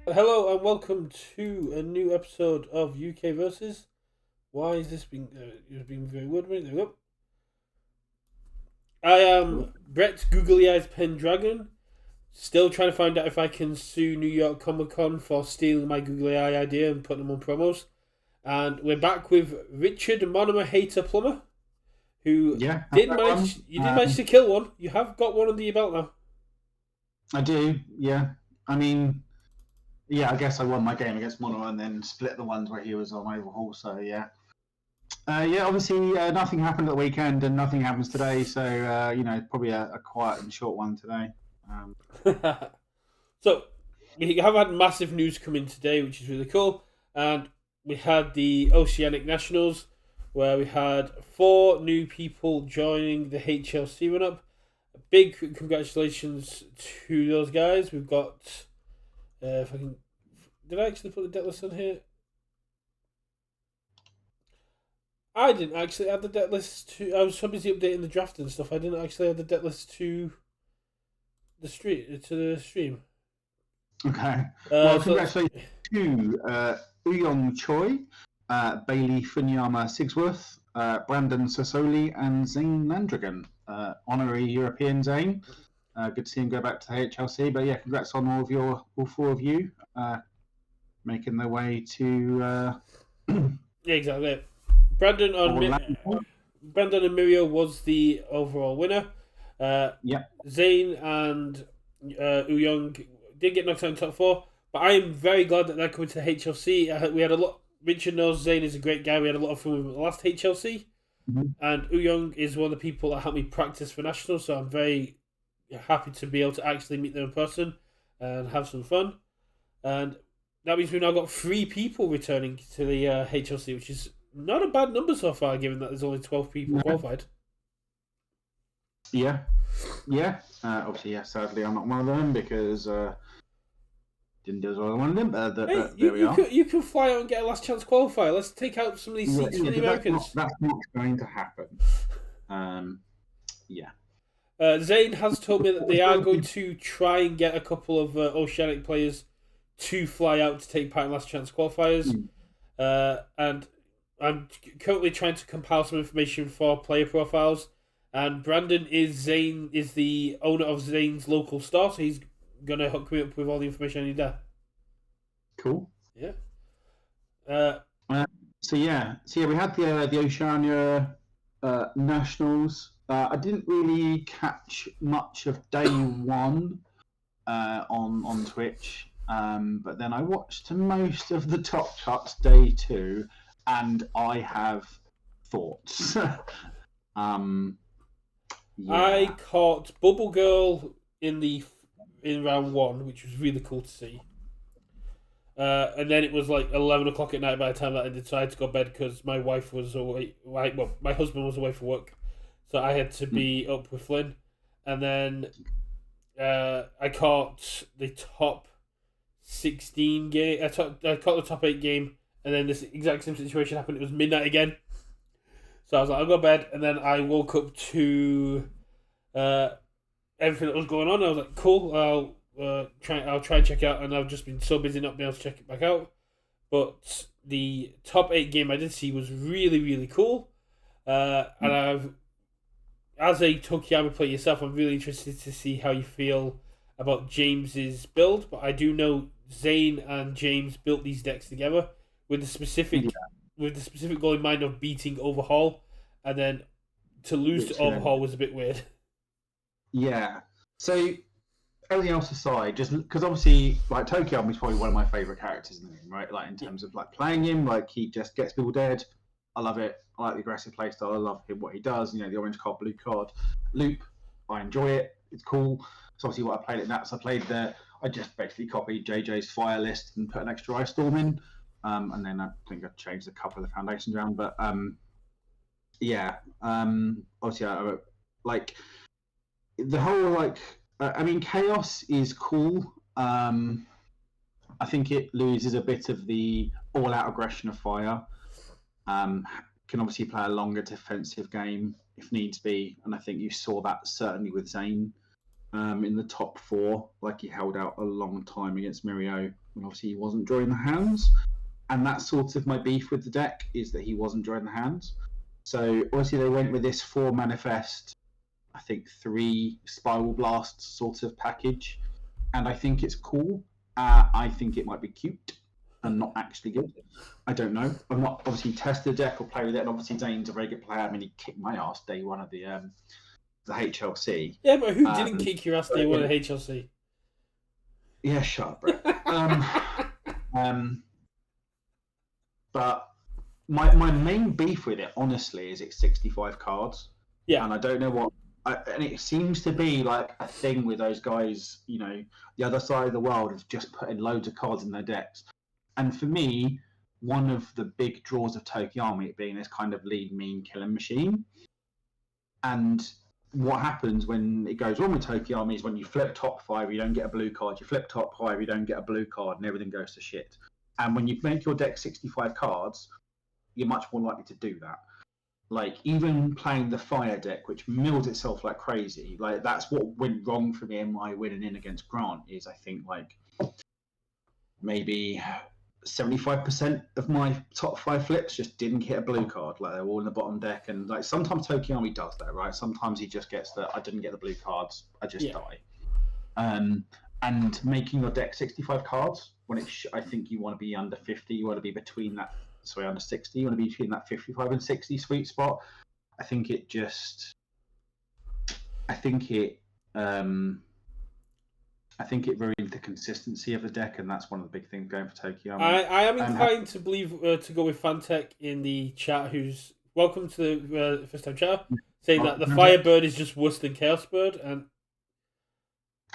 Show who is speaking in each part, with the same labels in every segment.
Speaker 1: Hello and welcome to a new episode of UKVersus. Why is this being? It's been very weird. There we go. I am Brett Googly Eyes Pendragon. Still trying to find out if I can sue New York Comic Con for stealing my Googly Eye idea and putting them on promos. And we're back with Richard Monomer Hater Plumber, who
Speaker 2: Yeah,
Speaker 1: did
Speaker 2: hello,
Speaker 1: manage. You did manage to kill one. You have got one under your belt now.
Speaker 2: I do. Yeah, I mean, yeah, I guess I won my game against Mono and then split the ones where he was on overhaul. So yeah, yeah. Obviously, nothing happened at the weekend, and nothing happens today. So probably a quiet and short one today. Um,
Speaker 1: So we have had massive news come in today, which is really cool. And we had the Oceanic Nationals, where we had 4 new people joining the HLC run up. Big congratulations to those guys. We've got, if I can, did I actually put the deck list on here? I didn't actually add the deck list to. I was so busy updating the draft and stuff. I didn't actually add the deck list to the stream.
Speaker 2: okay. Well,
Speaker 1: So
Speaker 2: congratulations to Uyong Choi, Bailey Funyama Sigsworth, Brandon Sassoli, and Zane Landragan, honorary European Zane. Good to see him go back to the HLC. But yeah, congrats on all 4 of you making their way to
Speaker 1: yeah, exactly. Brandon on
Speaker 2: Orlando.
Speaker 1: Brandon and Mirio was the overall winner.
Speaker 2: Yeah,
Speaker 1: Zayn and Uyong did get knocked out in top 4, but I am very glad that they're coming to the HLC. We had a lot. Richard knows Zayn is a great guy. We had a lot of fun with him at the last HLC, and Uyong is one of the people that helped me practice for nationals. So I'm very happy to be able to actually meet them in person and have some fun. And that means we've now got 3 people returning to the HLC, which is not a bad number so far, given that there's only 12 people qualified.
Speaker 2: yeah. Obviously, yeah. Sadly, I'm not one of them because didn't do as well as I wanted them. But there we are.
Speaker 1: You can fly out and get a last chance qualifier. Let's take out some of these seats for the Americans.
Speaker 2: That's not going to happen. Yeah.
Speaker 1: Zayn has told me that they are going to try and get a couple of Oceanic players to fly out to take part in last chance qualifiers. And I'm currently trying to compile some information for player profiles. And Brandon is the owner of Zane's local store, so he's gonna hook me up with all the information I need there.
Speaker 2: Cool.
Speaker 1: Yeah.
Speaker 2: So we had the Oceania Nationals. I didn't really catch much of day 1 on Twitch, but then I watched most of the top cuts day 2, and I have thoughts.
Speaker 1: I caught Bubble Girl in round 1, which was really cool to see. And then it was like 11 o'clock at night by the time that I decided to go to bed because my wife was away. Well, my husband was away for work, so I had to be up with Flynn. And then I caught the top 16 game. I caught the top 8 game, and then this exact same situation happened. It was midnight again. So I was like, I'll go to bed, and then I woke up to everything that was going on. I was like, cool, I'll try and check it out, and I've just been so busy not being able to check it back out. But the top 8 game I did see was really, really cool. And as a Tokiyama player yourself, I'm really interested to see how you feel about James's build. But I do know Zane and James built these decks together with the specific goal in mind of beating Overhaul, and then to lose to Overhaul was a bit weird.
Speaker 2: Yeah. So everything else aside, just because obviously, like, Tokiyama is probably one of my favorite characters in the game, right? Like, in terms of like playing him, like, he just gets people dead. I love it. I like the aggressive playstyle. I love him, what he does. You know, the orange card, blue card loop. I enjoy it. It's cool. So obviously, what I played at that, so I just basically copied JJ's fire list and put an extra ice storm in. And then I think I changed a couple of the foundations around. But obviously, like the whole chaos is cool. I think it loses a bit of the all-out aggression of fire. Can obviously play a longer defensive game if needs be, and I think you saw that certainly with Zane in the top 4. Like, he held out a long time against Mirio when obviously he wasn't drawing the hands. And that's sort of my beef with the deck, is that he wasn't drawing the hands. So obviously they went with this 4 manifest, I think 3 spiral blasts sort of package, and I think it's cool. I think it might be cute and not actually good. I don't know. I've not obviously tested the deck or played with it, and obviously Zane's a very good player. I mean, he kicked my ass day 1 of the HLC.
Speaker 1: Yeah, but who didn't kick your ass day 1 at HLC?
Speaker 2: Yeah, shut up, Brett. But my main beef with it, honestly, is it's 65 cards.
Speaker 1: Yeah.
Speaker 2: And I don't know what... and it seems to be like a thing with those guys, you know, the other side of the world, of just putting loads of cards in their decks. And for me, one of the big draws of Tokiyami being this kind of lead mean killing machine. And what happens when it goes wrong with Tokiyami is when you flip top 5, you don't get a blue card. You flip top 5, you don't get a blue card, and everything goes to shit. And when you make your deck 65 cards, you're much more likely to do that. Like, even playing the fire deck, which mills itself like crazy, like, that's what went wrong for me in my winning in against Grant, is I think, like, maybe 75% of my top 5 flips just didn't hit a blue card. Like, they're all in the bottom deck, and like sometimes Tokiyami does that, right? Sometimes he just gets I didn't get the blue cards, I just die. And making your deck 65 cards, when I think you want to be under 50, you want to be between that... Sorry, under 60, you want to be between that 55 and 60 sweet spot. I think it ruined the consistency of the deck, and that's one of the big things going for Tokyo.
Speaker 1: I am inclined to believe to go with Fantech in the chat, who's welcome to the first time chat, saying that the Firebird is just worse than Chaos Bird, and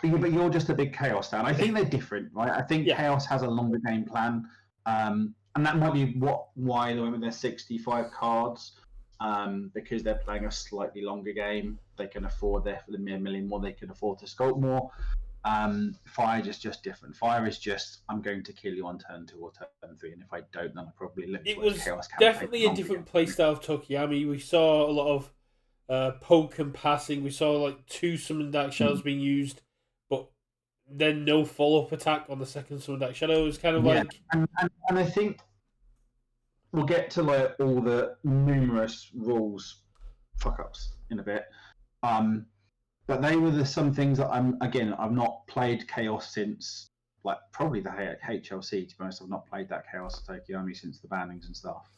Speaker 2: yeah, but you're just a big Chaos fan. I think they're different, right? I think Chaos has a longer game plan. And that might be why they went with their 65 cards, because they're playing a slightly longer game. They can afford the mere million more. They can afford to sculpt more. Fire is just different. Fire is just, I'm going to kill you on turn 2 or turn 3, and if I don't, then I probably look.
Speaker 1: It was definitely a different playstyle of Tokiyami. We saw a lot of poke and passing. We saw like 2 Summon Dark Shadows being used, but then no follow-up attack on the second Summon Dark Shadow. It was kind of like...
Speaker 2: And I think we'll get to like all the numerous rules fuck-ups in a bit. But they were some things that I've not played Chaos since, like, probably the HLC, to be honest. I've not played that Chaos Tokiyami since the bannings and stuff.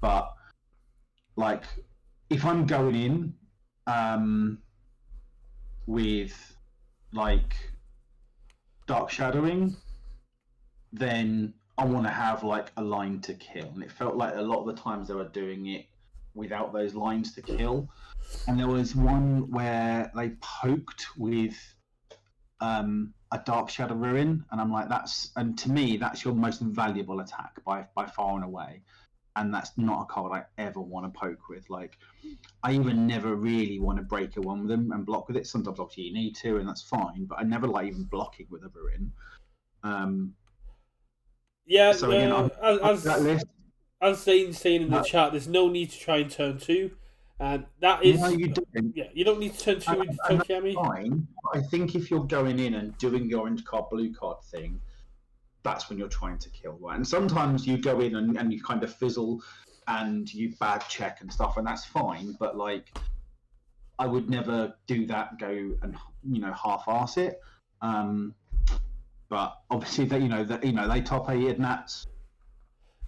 Speaker 2: But, like, if I'm going in with, like, Dark Shadowing, then I want to have, like, a line to kill. And it felt like a lot of the times they were doing it without those lines to kill. And there was one where they poked with a Dark Shadow Ruin, and I'm like, and to me, that's your most valuable attack by far and away. And that's not a card I ever want to poke with. Like, I even never really want to break a one with them and block with it. Sometimes, obviously, you need to, and that's fine. But I never like even blocking with a Ruin.
Speaker 1: Yeah,
Speaker 2: so again,
Speaker 1: as Zane's saying in the chat, there's no need to try and turn 2. And that is...
Speaker 2: No, you don't.
Speaker 1: Yeah, you don't need to turn 2 with Tokiyami.
Speaker 2: Fine. I think if you're going in and doing your orange card, blue card thing, that's when you're trying to kill, right? And sometimes you go in and you kind of fizzle and you bad check and stuff, and that's fine. But, like, I would never do that, go and, half-arse it. But obviously, they top 8 Nats.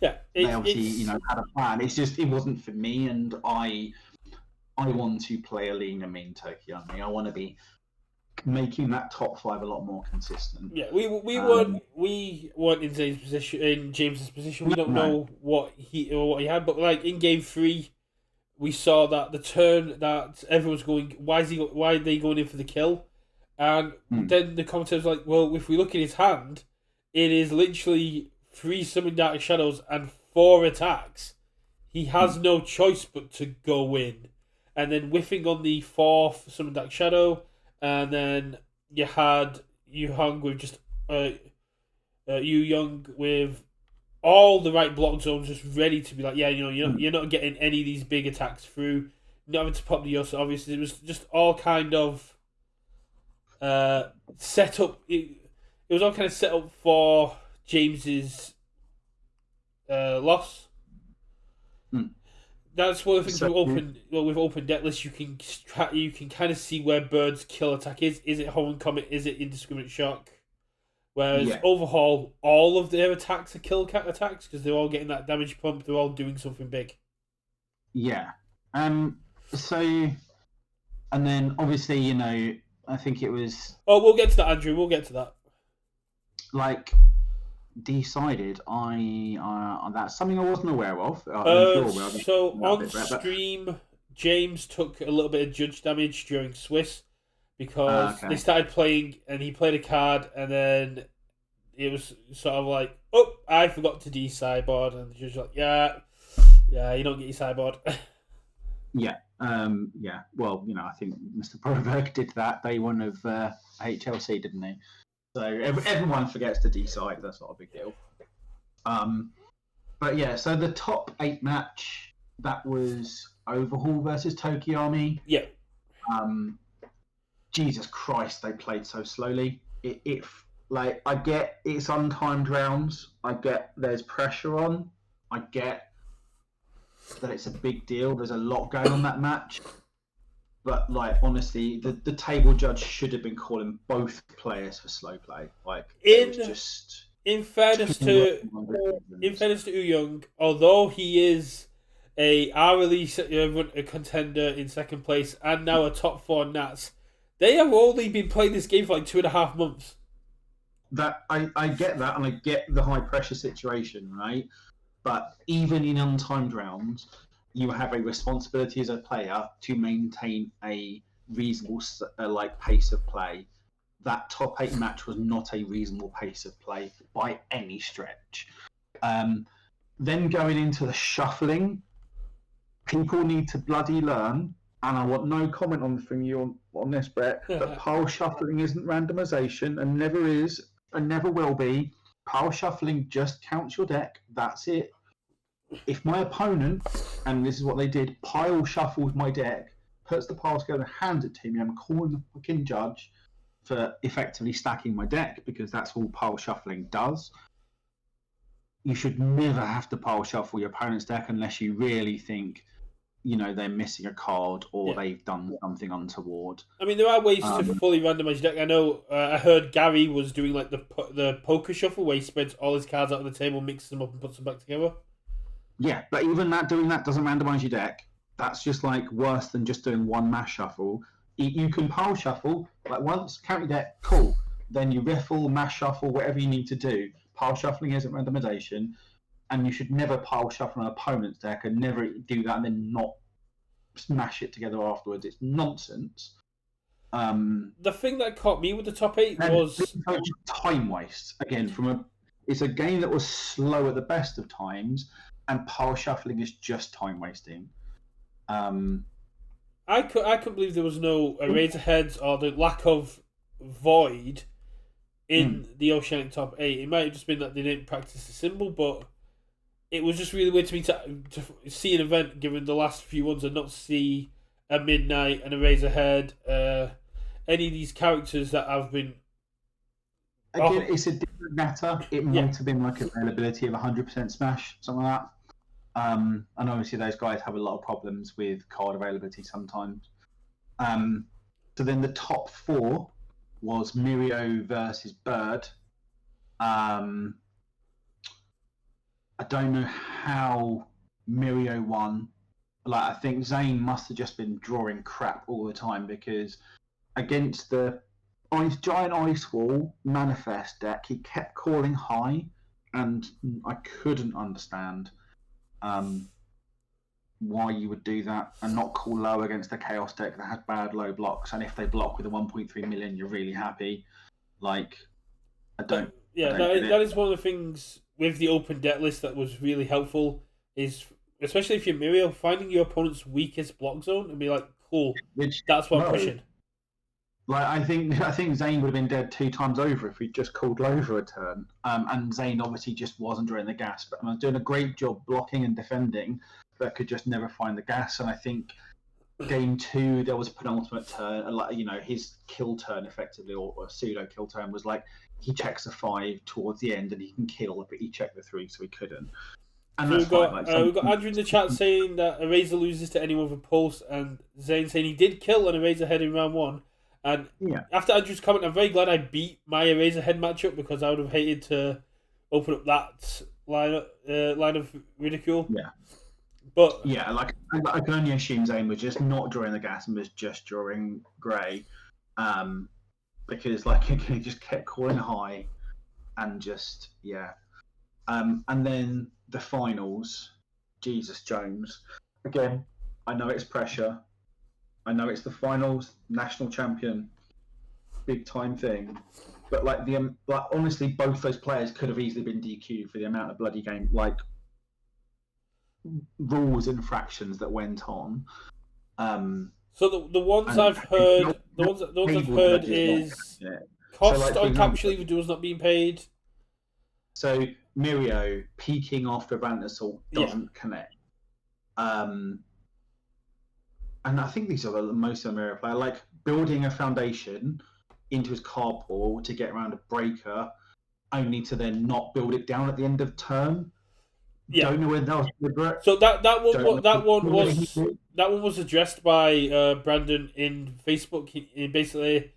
Speaker 1: Yeah,
Speaker 2: they obviously, had a plan. It's just, it wasn't for me, and I want to play a leaner mean Tokiyami. I want to be making that top 5 a lot more consistent.
Speaker 1: Yeah, we weren't in James's position. We don't know what he had, but like in game 3, we saw that the turn that everyone's going, why are they going in for the kill? And then the commentators were like, well, if we look at his hand, it is literally 3 Summon Dark Shadows and 4 attacks. He has no choice but to go in. And then whiffing on the 4th Summon Dark Shadow, and then you hung with just Yu Young with all the right block zones, just ready to be like, you're not getting any of these big attacks through. Not having to pop the Yosa, obviously. It was just all kind of set up. It was all kind of set up for James's loss.
Speaker 2: Hmm.
Speaker 1: That's one of the things
Speaker 2: So
Speaker 1: with open deck lists. You can kind of see where Bird's kill attack is. Is it Homecoming? Is it Indiscriminate Shock? Whereas
Speaker 2: yeah,
Speaker 1: Overhaul, all of their attacks are kill cat attacks because they're all getting that damage pump. They're all doing something big.
Speaker 2: yeah. So, and then obviously, you know, I think it was
Speaker 1: Oh, we'll get to that, Andrew. We'll get to that.
Speaker 2: like decided. That's something I wasn't aware of. If you're aware of it,
Speaker 1: So
Speaker 2: that
Speaker 1: on
Speaker 2: bit better,
Speaker 1: stream, James took a little bit of judge damage during Swiss because they
Speaker 2: okay.
Speaker 1: started playing and he played a card and then it was sort of like, oh, I forgot to de-sideboard, and the judge was like, yeah, you don't get your sideboard.
Speaker 2: Yeah. Yeah. Well, you know, I think Mr. Proberg did that day one of HLC, didn't he? So everyone forgets to decide. That's not a big deal. But yeah, so the top 8 match, that was Overhaul versus Tokiyami.
Speaker 1: Yeah.
Speaker 2: Jesus Christ, they played so slowly. It like, I get it's untimed rounds. I get there's pressure on. I get that it's a big deal. There's a lot going on that match. But like, honestly, the table judge should have been calling both players for slow play. Like, it was just
Speaker 1: in fairness to Young, although he is a hourly contender in second place and now a top 4 Nats, they have only been playing this game for like 2.5 months.
Speaker 2: That I get that, and I get the high pressure situation, right? But even in untimed rounds, you have a responsibility as a player to maintain a reasonable like pace of play. That top 8 match was not a reasonable pace of play by any stretch. Then going into the shuffling, people need to bloody learn, and I want no comment from you on this, Brett, that pile shuffling isn't randomization and never is and never will be. Pile shuffling just counts your deck. That's it. If my opponent, and this is what they did, pile shuffles my deck, puts the pile together and hands it to me, I'm calling the fucking judge for effectively stacking my deck, because that's all pile shuffling does. You should never have to pile shuffle your opponent's deck unless you really think, you know, they're missing a card or they've done something untoward.
Speaker 1: I mean, there are ways to fully randomize your deck. I know. I heard Gary was doing like the poker shuffle, where he spreads all his cards out on the table, mixes them up, and puts them back together.
Speaker 2: Yeah, but even doing that doesn't randomize your deck. That's just like worse than just doing one mass shuffle. You can pile shuffle, like once count your deck, cool. Then you riffle, mass shuffle, whatever you need to do. Pile shuffling isn't randomization, and you should never pile shuffle an opponent's deck and never do that and then not smash it together afterwards. It's nonsense.
Speaker 1: The thing that caught me with the top 8 was
Speaker 2: time waste. Again, it's a game that was slow at the best of times, and pile shuffling is just time wasting.
Speaker 1: I couldn't believe there was no Eraserheads or the lack of void in the Oceanic top 8. It might have just been that they didn't practice the symbol, but it was just really weird to me to see an event given the last few ones and not see a Midnight and a Eraserhead, any of these characters that have been.
Speaker 2: Again, it's a different matter. It might have been like availability of 100% smash, something like that. And obviously those guys have a lot of problems with card availability sometimes. So then the top 4 was Mirio versus Bird. I don't know how Mirio won. Like, I think Zane must have just been drawing crap all the time, because against the giant ice wall manifest deck, he kept calling high, and I couldn't understand why you would do that and not call low against a chaos deck that has bad low blocks. And if they block with a 1.3 million, you're really happy. Like, I don't.
Speaker 1: That is one of the things with the open deck list that was really helpful. Is especially if you're Mirio, finding your opponent's weakest block zone and be like, cool, that's what I'm pushing.
Speaker 2: Like, I think Zane would have been dead 2 times over if he'd just called low for a turn. And Zane obviously just wasn't drawing the gas, but was doing a great job blocking and defending, but could just never find the gas. And I think game 2 there was a penultimate turn, and like his kill turn effectively, or a pseudo kill turn, was like he checks a 5 towards the end and he can kill, but he checked the 3 so he couldn't. And
Speaker 1: So
Speaker 2: that's fine.
Speaker 1: we've got Andrew in the chat saying that Eraser loses to anyone with a pulse, and Zane saying he did kill an Eraser head in round 1. And after Andrew's comment, I'm very glad I beat my Eraser head matchup, because I would have hated to open up that line of ridicule.
Speaker 2: Yeah.
Speaker 1: But
Speaker 2: yeah, like I can only assume Zane was just not drawing the gas and was just drawing grey, because like he just kept calling high, and just and then the finals, Jesus Jones. Again, I know it's pressure. I know it's the finals, national champion, big time thing. But like honestly, both those players could have easily been DQ'd for the amount of bloody game rules infractions that went on.
Speaker 1: So the ones I've heard, the ones I've heard is cost on Capture Lever duels not being paid.
Speaker 2: So Mirio peeking after Brand Assault doesn't connect. And I think these are the most of the Mirio player, like building a foundation into his card pool to get around a breaker, only to then not build it down at the end of turn. Yeah. Don't know whether that was deliberate.
Speaker 1: So that one was addressed by Brandon in Facebook. He basically,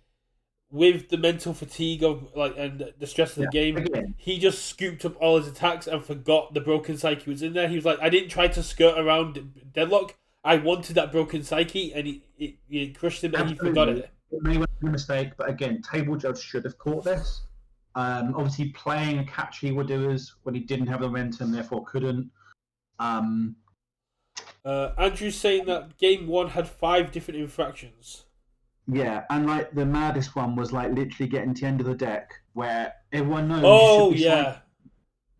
Speaker 1: with the mental fatigue of and the stress of the game, he just scooped up all his attacks and forgot the broken psyche was in there. He was like, I didn't try to skirt around deadlock. I wanted that broken psyche, and he crushed him, and he forgot it.
Speaker 2: It may have been a mistake, but again, Table Judge should have caught this. Obviously, playing a catch he would do is when he didn't have the momentum, therefore couldn't.
Speaker 1: Andrew's saying that game 1 had 5 different infractions.
Speaker 2: Yeah, and like the maddest one was like literally getting to the end of the deck where everyone knows.
Speaker 1: Oh yeah.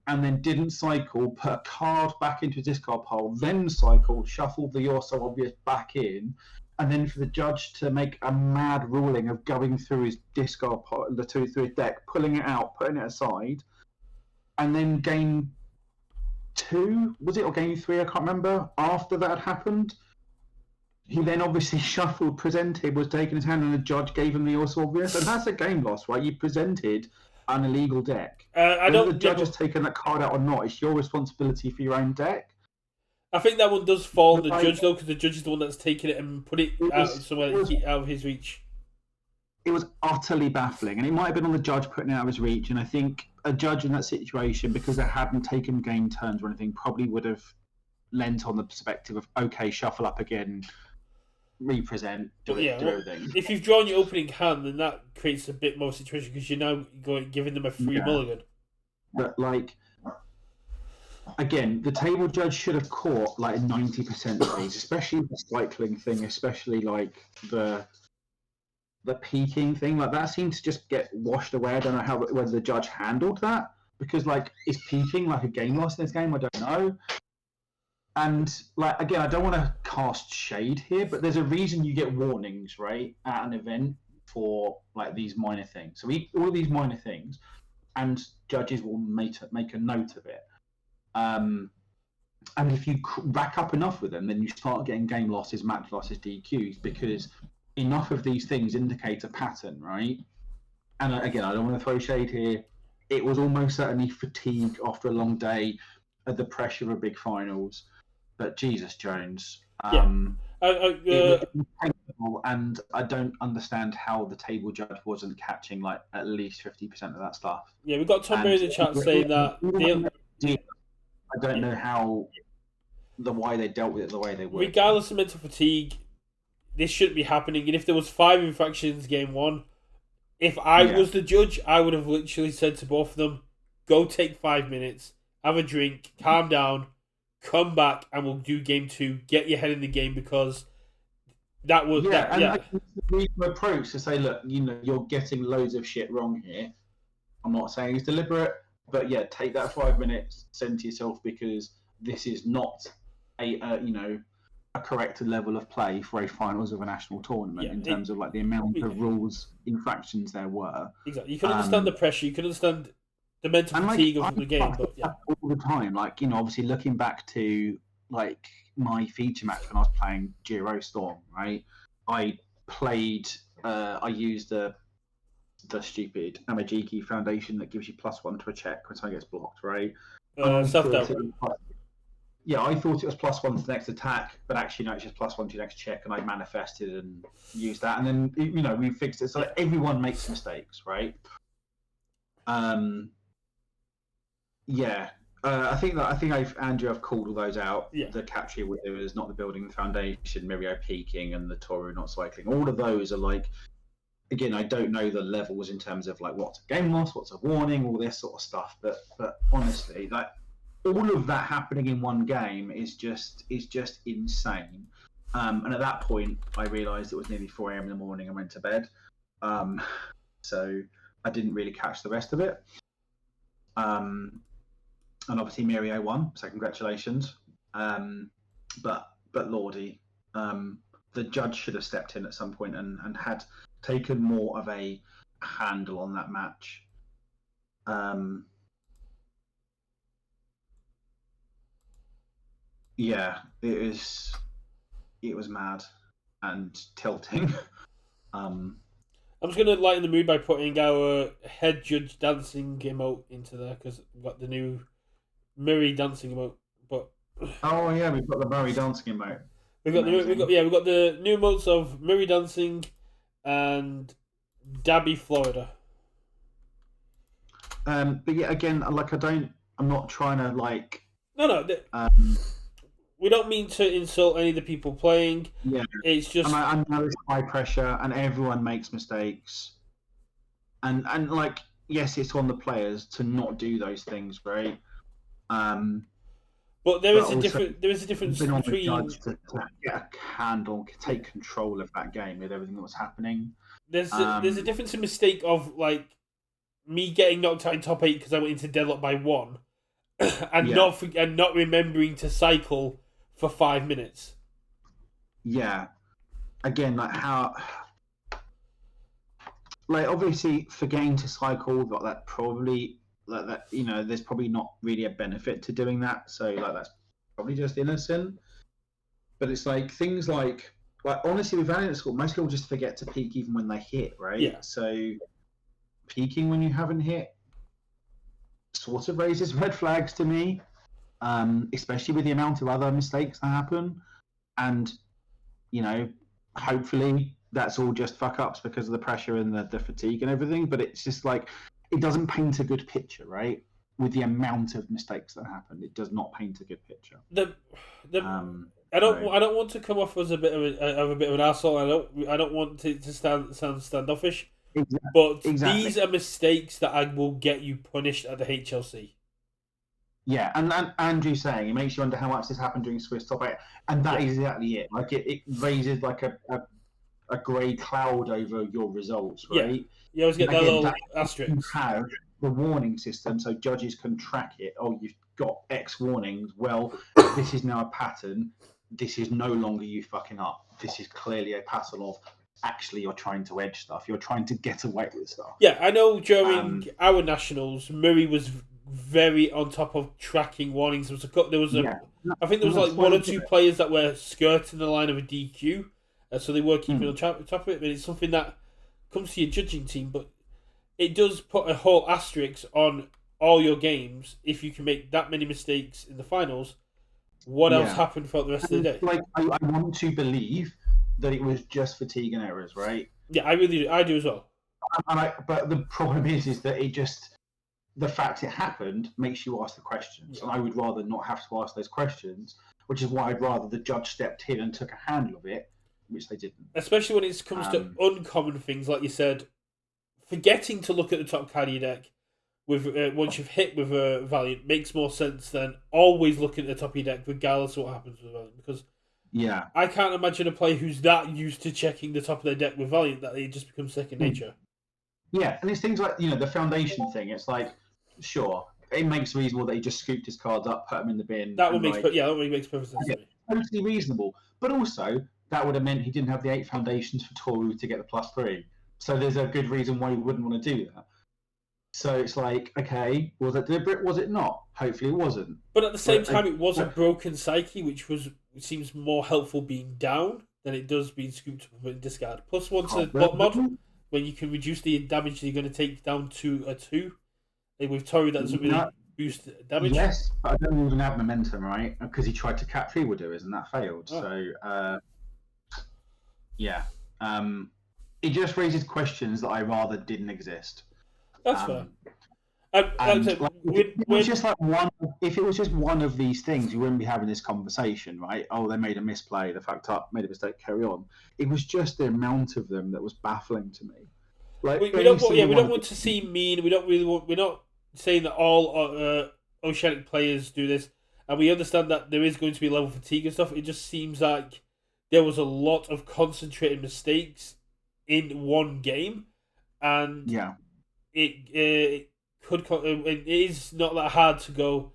Speaker 2: And then didn't cycle, put a card back into his discard pile, then cycled, shuffled the You're So Obvious back in, and then for the judge to make a mad ruling of going through his discard pile, through his deck, pulling it out, putting it aside, and then game 2, was it, or game 3, I can't remember, after that had happened, he then obviously shuffled, presented, was taking his hand, and the judge gave him the You're So Obvious, and that's a game loss, right? You presented an illegal deck. Whether the judge has taken that card out or not, it's your responsibility for your own deck.
Speaker 1: I think that one does fall on the judge, though, because the judge is the one that's taken it and put it out somewhere out of his reach.
Speaker 2: It was utterly baffling, and it might have been on the judge putting it out of his reach, and I think a judge in that situation, because they hadn't taken game turns or anything, probably would have lent on the perspective of, okay, shuffle up again, represent, do everything.
Speaker 1: If you've drawn your opening hand, then that creates a bit more situation, because you're now giving them a free mulligan.
Speaker 2: But like, again, the table judge should have caught like 90% of these, especially the cycling thing, especially like the peaking thing. Like that seemed to just get washed away. I don't know whether the judge handled that, because like, is peaking like a game loss in this game? I don't know. And like, again, I don't want to cast shade here, but there's a reason you get warnings, right, at an event for like these minor things. So all these minor things, and judges will make a note of it. And if you rack up enough with them, then you start getting game losses, match losses, DQs, because enough of these things indicate a pattern, right? And again, I don't want to throw shade here. It was almost certainly fatigue after a long day, the pressure of big finals. But Jesus Jones, it was painful, and I don't understand how the table judge wasn't catching like at least 50% of that stuff.
Speaker 1: Yeah, we've got Tom Berry in the chat saying that.
Speaker 2: I don't know why they dealt with it the way they would.
Speaker 1: Regardless of mental fatigue, this shouldn't be happening. And if there was 5 infractions game 1, if I was the judge, I would have literally said to both of them, "Go take 5 minutes, have a drink, calm down, come back, and we'll do game 2. Get your head in the game," because that would
Speaker 2: the approach to say, look, you're getting loads of shit wrong here. I'm not saying it's deliberate, but yeah, take that 5 minutes, send to yourself, because this is not a correct level of play for a finals of a national tournament in terms of like the amount of rules infractions there were.
Speaker 1: Exactly, you can understand the pressure, you can understand the mental fatigue of the game, but
Speaker 2: all the time, like obviously looking back to like my feature match when I was playing Giro Storm, right? I played. I used the stupid Amajiki Foundation that gives you +1 to a check when something gets blocked, right? And I
Speaker 1: Self-doubt.
Speaker 2: I thought it was +1 to the next attack, but actually no, it's just +1 to your next check, and I manifested and used that, and then we fixed it. So everyone makes mistakes, right? Yeah. Andrew, I've called all those out.
Speaker 1: Yeah.
Speaker 2: The capture is not the building, the foundation, Mirio peaking, and the Toru not cycling. All of those are like, again, I don't know the levels in terms of like what's a game loss, what's a warning, all this sort of stuff. But honestly, like all of that happening in one game is just insane. And at that point, I realised it was nearly 4 a.m. in the morning. I went to bed, so I didn't really catch the rest of it. And obviously Mirio won, so congratulations. But Lordy, the judge should have stepped in at some point and had taken more of a handle on that match. Yeah, it was mad and tilting.
Speaker 1: I'm just going to lighten the mood by putting our head judge dancing emote into there, because we've got the new Murray dancing emote. But
Speaker 2: oh yeah, we've got the Murray dancing emote.
Speaker 1: We've got the new emotes of Murray dancing and Dabby Florida.
Speaker 2: But yeah, again, like I'm not trying to like.
Speaker 1: No. We don't mean to insult any of the people playing.
Speaker 2: Yeah,
Speaker 1: it's just
Speaker 2: I know it's high pressure and everyone makes mistakes, and like yes, it's on the players to not do those things, right?
Speaker 1: But there is a difference
Speaker 2: been on
Speaker 1: between
Speaker 2: the judge to get a handle, take control of that game with everything that was happening.
Speaker 1: There's a difference in mistake of like me getting knocked out in top 8 because I went into deadlock by 1, and not remembering to cycle for 5 minutes.
Speaker 2: Yeah, again, like how, like obviously forgetting to cycle, that probably that there's probably not really a benefit to doing that. So like that's probably just innocent. But it's like things like honestly with Valiant School, most people just forget to peek even when they hit, right?
Speaker 1: Yeah.
Speaker 2: So peeking when you haven't hit sort of raises red flags to me, especially with the amount of other mistakes that happen. And hopefully that's all just fuck ups because of the pressure and the fatigue and everything. But it's just like it doesn't paint a good picture, right? With the amount of mistakes that happen, it does not paint a good picture.
Speaker 1: I don't want to come off as a bit of an asshole. I don't want to sound standoffish.
Speaker 2: Exactly.
Speaker 1: But these are mistakes that will get you punished at the HLC.
Speaker 2: Yeah, and Andrew's saying it makes you wonder how much this happened during Swiss Top 8, and that is exactly it. Like it raises like a grey cloud over your results, right?
Speaker 1: Yeah, you always get that little asterisk.
Speaker 2: You have the warning system, so judges can track it. Oh, you've got X warnings. Well, this is now a pattern. This is no longer you fucking up. This is clearly a pattern of actually you're trying to edge stuff. You're trying to get away with stuff.
Speaker 1: Yeah, I know during our nationals, Murray was very on top of tracking warnings. I think there was like 1 or 2 players that were skirting the line of a DQ, so they were keeping on top of it. But it's something that comes to your judging team, but it does put a whole asterisk on all your games if you can make that many mistakes in the finals. What else happened throughout the rest of the day?
Speaker 2: Like I want to believe that it was just fatigue and errors, right?
Speaker 1: Yeah, I do as well.
Speaker 2: But the problem is that it just, the fact it happened makes you ask the questions, and I would rather not have to ask those questions, which is why I'd rather the judge stepped in and took a handle of it, which they didn't.
Speaker 1: Especially when it comes to uncommon things, like you said, forgetting to look at the top card of your deck with once you've hit with a Valiant makes more sense than always looking at the top of your deck, regardless of what happens with Valiant. Because I can't imagine a player who's that used to checking the top of their deck with Valiant that it just becomes second nature.
Speaker 2: Yeah, and it's things like the foundation thing. It's like, sure, it makes reasonable that he just scooped his cards up, put them in the bin.
Speaker 1: That makes perfect sense to me.
Speaker 2: Totally reasonable. But also, that would have meant he didn't have the 8 foundations for Toru to get the +3. So there's a good reason why he wouldn't want to do that. So it's like, okay, was it deliberate? Was it not? Hopefully, it wasn't.
Speaker 1: But at the same
Speaker 2: But
Speaker 1: time, it was a broken psyche, which seems more helpful being down than it does being scooped up and discard. Plus one to bot mod, where you can reduce the damage you're going to take down to a 2. And with Tori, that doesn't really boost damage.
Speaker 2: Yes, but I don't even have momentum, right? Because he tried to cap freewooders and that failed. Oh. So, yeah. It just raises questions that I rather didn't exist.
Speaker 1: That's fair.
Speaker 2: If it was just one of these things, you wouldn't be having this conversation, right? Oh, they made a misplay, they fucked up, made a mistake, carry on. It was just the amount of them that was baffling to me. Like
Speaker 1: we don't want to seem mean. We're not saying that all Oceanic players do this, and we understand that there is going to be level fatigue and stuff. It just seems like there was a lot of concentrated mistakes in one game, and it is not that hard to go.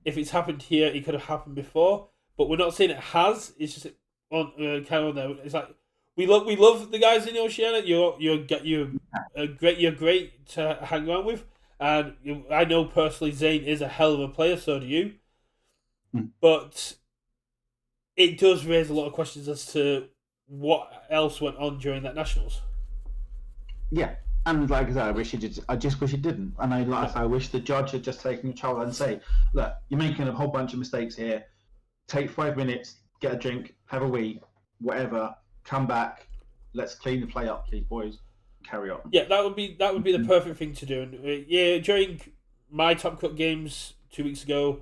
Speaker 1: If it's happened here, it could have happened before, but we're not saying it has. It's just on kind of on there. It's like we love the guys in Oceania. You're great to hang around with, and I know personally Zane is a hell of a player. So do you. But it does raise a lot of questions as to what else went on during that Nationals.
Speaker 2: Yeah. And like I said, I just wish it didn't. And I wish the judge had just taken a child and say, look, you're making a whole bunch of mistakes here. Take 5 minutes, get a drink, have a wee, whatever. Come back. Let's clean the play up, please, boys. Carry on.
Speaker 1: Yeah, that would be the perfect thing to do. And during my Top Cut games 2 weeks ago,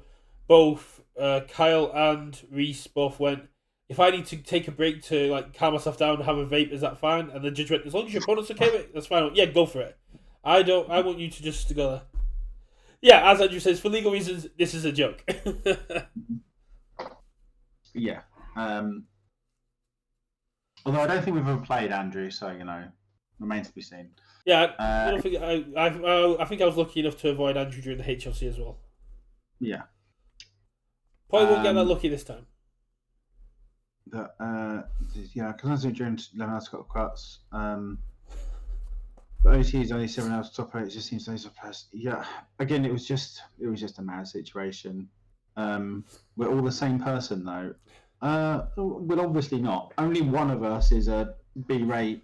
Speaker 1: both Kyle and Reese both went, if I need to take a break to like calm myself down and have a vape, is that fine? And the judge went, as long as your opponent's okay with it, that's fine. Yeah, go for it. I want you to just go there. Yeah, as Andrew says, for legal reasons, this is a joke.
Speaker 2: Yeah. Although I don't think we've ever played Andrew, so remains to be seen.
Speaker 1: Yeah, I don't think I think I was lucky enough to avoid Andrew during the HLC as well.
Speaker 2: Yeah.
Speaker 1: Probably won't get that lucky this time.
Speaker 2: But because I was during 11 hours got cuts. But OT is only 7 hours top 8. It just seems so suppressed. Yeah, again, it was just a mad situation. We're all the same person though. Well, obviously not. Only one of us is a B-rate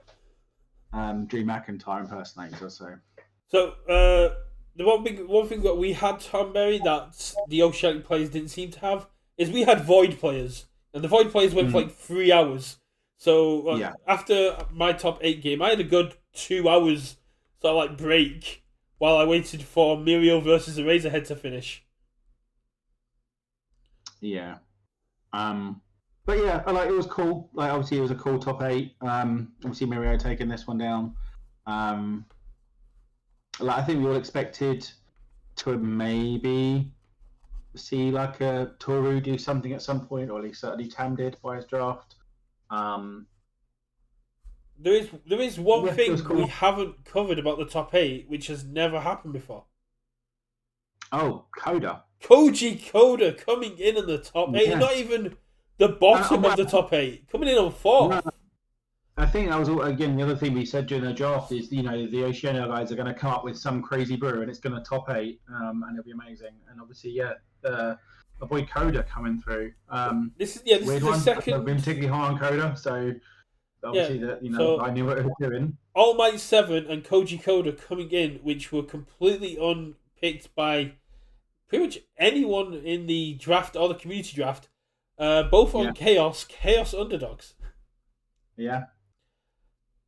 Speaker 2: Drew McIntyre impersonator.
Speaker 1: So the one thing that we had, Tom Berry, that the Oceanic players didn't seem to have is we had Void players. And the Void players went for like 3 hours. So after my top 8 game, I had a good 2 hours sort of like break while I waited for Mirio versus Eraserhead to finish.
Speaker 2: Yeah. But yeah, it was cool. Like obviously it was a cool top 8. Obviously Mirio taking this one down. I think we all expected to maybe see like a Toru do something at some point, or at least certainly Tam did by his draft.
Speaker 1: There is one thing we haven't covered about the top 8, which has never happened before.
Speaker 2: Oh, Coda.
Speaker 1: Koji Koda coming in the top 8, not even the bottom of the top 8, coming in on 4th.
Speaker 2: No, I think that was again the other thing we said during the draft is the Oceania guys are going to come up with some crazy brew and it's going to top 8 and it'll be amazing. And obviously, my boy Coda coming through.
Speaker 1: This is the second.
Speaker 2: I've been particularly high on Coda, so obviously I knew what I was doing.
Speaker 1: All Might 7 and Koji Koda coming in, which were completely unpicked by pretty much anyone in the draft or the community draft. Both on Chaos underdogs.
Speaker 2: Yeah.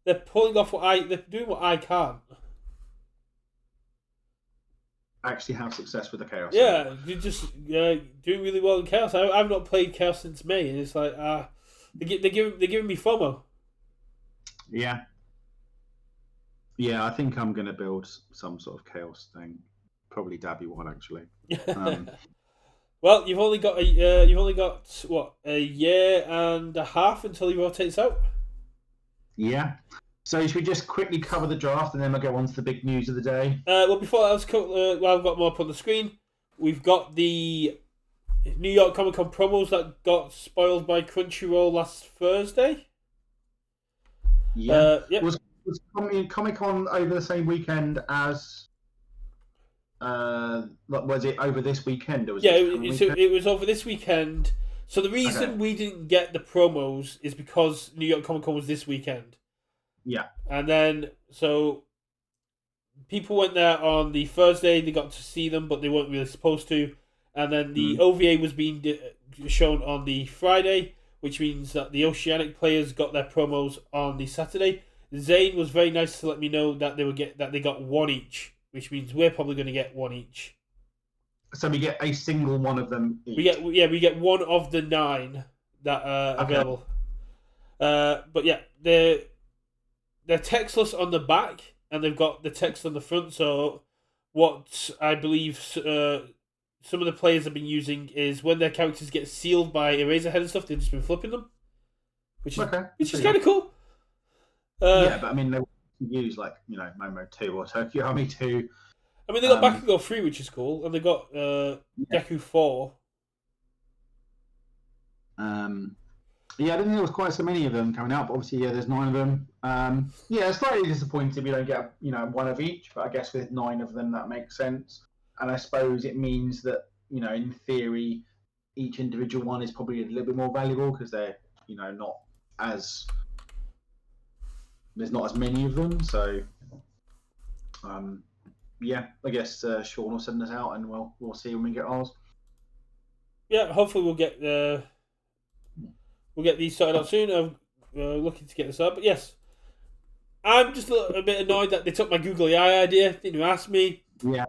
Speaker 1: They're pulling off they're doing what I can't.
Speaker 2: Actually have success with the Chaos.
Speaker 1: Yeah, you're just doing really well in Chaos. I've not played Chaos since May, and it's like they're giving me FOMO.
Speaker 2: Yeah. Yeah, I think I'm gonna build some sort of Chaos thing. Probably Dabby one actually.
Speaker 1: Well, you've only got a year and a half until he rotates out.
Speaker 2: Yeah. So should we just quickly cover the draft and then we'll go on to the big news of the day?
Speaker 1: Well, before that, I've got more up on the screen. We've got the New York Comic Con promos that got spoiled by Crunchyroll last Thursday.
Speaker 2: Yeah. Was Comic Con over the same weekend as Was it over this weekend or was
Speaker 1: Yeah,
Speaker 2: it this coming weekend?
Speaker 1: it was over this weekend. So the reason
Speaker 2: Okay.
Speaker 1: we didn't get the promos is because New York Comic Con was this weekend.
Speaker 2: Yeah.
Speaker 1: And then, so people went there on the Thursday, they got to see them, but they weren't really supposed to. And then the OVA was being shown on the Friday, which means that the Oceanic players got their promos on the Saturday. Zane was very nice to let me know that they got one each, which means we're probably going to get one each.
Speaker 2: So we get a single one of them each.
Speaker 1: We get one of the 9 that are available. But yeah, they're textless on the back, and they've got the text on the front. So what I believe some of the players have been using is when their characters get sealed by Eraserhead and stuff, they've just been flipping them, which is kind of cool.
Speaker 2: Yeah, but I mean, they use like Momo 2 or Tokyo Army 2.
Speaker 1: I mean, they got Bakugo 3, which is cool, and they got Deku 4.
Speaker 2: Yeah, I didn't think there was quite so many of them coming out, but obviously, yeah, there's 9 of them. Yeah, it's slightly disappointing we don't get one of each, but I guess with 9 of them, that makes sense. And I suppose it means that in theory, each individual one is probably a little bit more valuable because they're not as there's not as many of them. So, yeah, I guess Sean will send us out, and we'll see when we get ours.
Speaker 1: Yeah, hopefully we'll get these sorted out soon. I'm looking to get this up, but yes, I'm just a bit annoyed that they took my googly eye idea. Didn't even ask me.
Speaker 2: Yeah.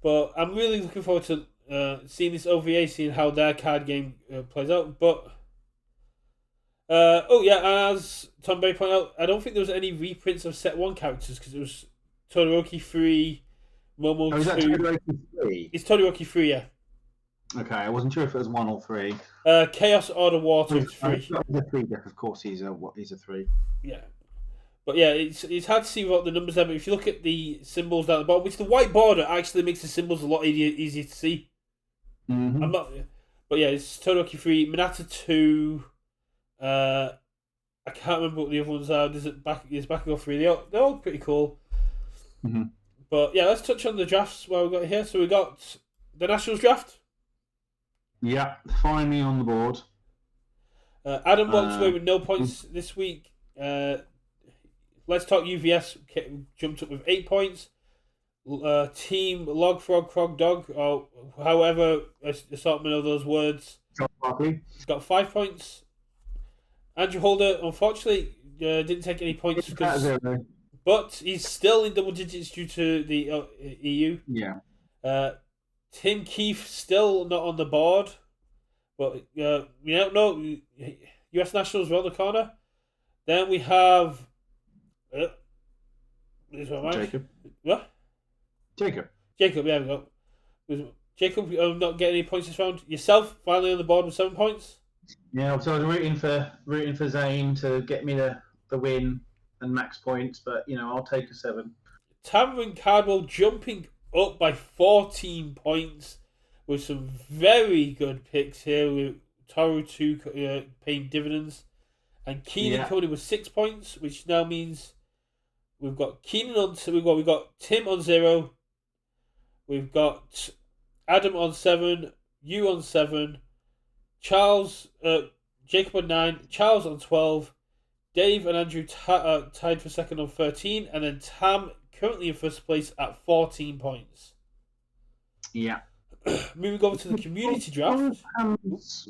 Speaker 1: But I'm really looking forward to seeing this OVA, seeing how their card game plays out. But as Tom Bay pointed out, I don't think there was any reprints of Set 1 characters because it was Todoroki 3, Momo 2.
Speaker 2: Is that Todoroki 3?
Speaker 1: It's Todoroki 3, yeah.
Speaker 2: Okay, I wasn't sure if it was 1 or 3.
Speaker 1: Chaos Order Water 3.
Speaker 2: He's a 3 deck, of course. He's a 3.
Speaker 1: Yeah. But yeah, it's hard to see what the numbers are, but if you look at the symbols down the bottom, which the white border actually makes the symbols a lot easier to see.
Speaker 2: Mm-hmm.
Speaker 1: But yeah, it's Todoroki 3, Minata 2. I can't remember what the other ones are. There's Bakugo 3. They're all pretty cool.
Speaker 2: Mm-hmm.
Speaker 1: But yeah, let's touch on the drafts while we got here. So we got the Nationals draft.
Speaker 2: Yeah, finally on the board.
Speaker 1: Adam walks away with no points this week. Let's Talk UVS jumped up with 8 points. Team Log Frog Crog Dog, or however assortment of those words, got 5 points. Andrew Holder, unfortunately, didn't take any points but he's still in double digits due to the EU.
Speaker 2: Yeah.
Speaker 1: Tim Keefe still not on the board, but we don't know. US Nationals around the corner. Then we have.
Speaker 2: Jacob.
Speaker 1: What?
Speaker 2: Jacob,
Speaker 1: yeah, we got. Jacob, not getting any points this round. Yourself, finally on the board with 7 points.
Speaker 2: Yeah, so I was rooting for Zane to get me the win and max points, but I'll take a 7.
Speaker 1: Tamarin Cardwell jumping up by 14 points with some very good picks here with Toru 2 paying dividends, and Keenan coming in with 6 points, which now means we've got Keenan on. We've got Tim on 0. We've got Adam on 7. You on 7. Charles, Jacob on 9. Charles on 12. Dave and Andrew tied for second on 13, and then Tam currently in first place at 14 points.
Speaker 2: Yeah.
Speaker 1: Moving over to the community draft.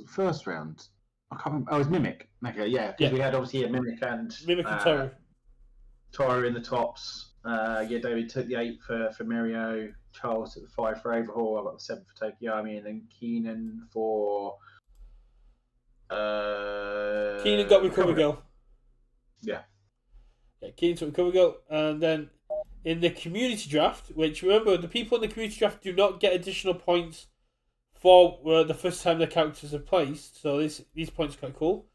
Speaker 2: First round. I can't remember. Oh, it was Mimic. Okay, yeah, because we had obviously a Mimic and
Speaker 1: Toru.
Speaker 2: Toru in the tops. David took the 8 for Mirio. Charles took the 5 for Overhaul. I got the 7 for Tokyoami, and then Keenan for.
Speaker 1: Keenan got Recover Girl.
Speaker 2: Yeah.
Speaker 1: Keenan took Recover Girl, and then in the community draft, which remember the people in the community draft do not get additional points for the first time their characters are placed, so these points are quite cool.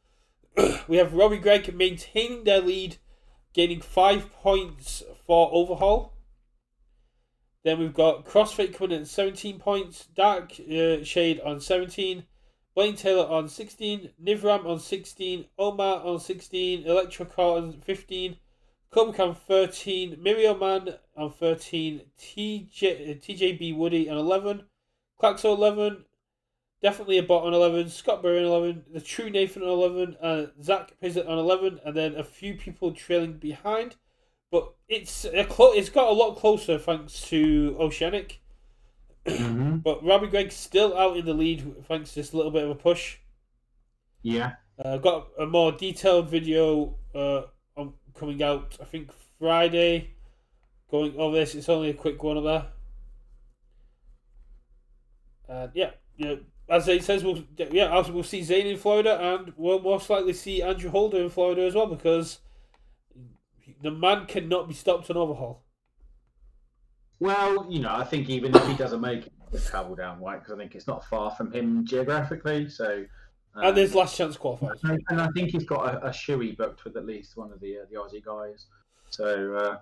Speaker 1: We have Robbie Gregg maintaining their lead, gaining 5 points for Overhaul. Then we've got Crossfit coming in at 17 points, Dark Shade on 17, Blaine Taylor on 16, Nivram on 16, Omar on 16, Electrocar on 15, Cobra on 13, Miriam Man on 13, TJB Woody on 11, Claxo 11, Definitely a Bot on 11, Scott Berry on 11, The True Nathan on 11, and Zach Pizzett on 11, and then a few people trailing behind. But it's got a lot closer thanks to Oceanic. But Robbie Gregg's still out in the lead thanks to this little bit of a push.
Speaker 2: Yeah.
Speaker 1: Got a more detailed video coming out, I think, Friday, going over this. It's only a quick one up there. And as it says, we'll see Zane in Florida, and we'll most likely see Andrew Holder in Florida as well, because the man cannot be stopped on overhaul.
Speaker 2: Well, I think even if he doesn't make it, he'll travel down, right? Because I think it's not far from him geographically. So,
Speaker 1: and there's last chance qualifiers.
Speaker 2: And I think he's got a shoey booked with at least one of the Aussie guys. So,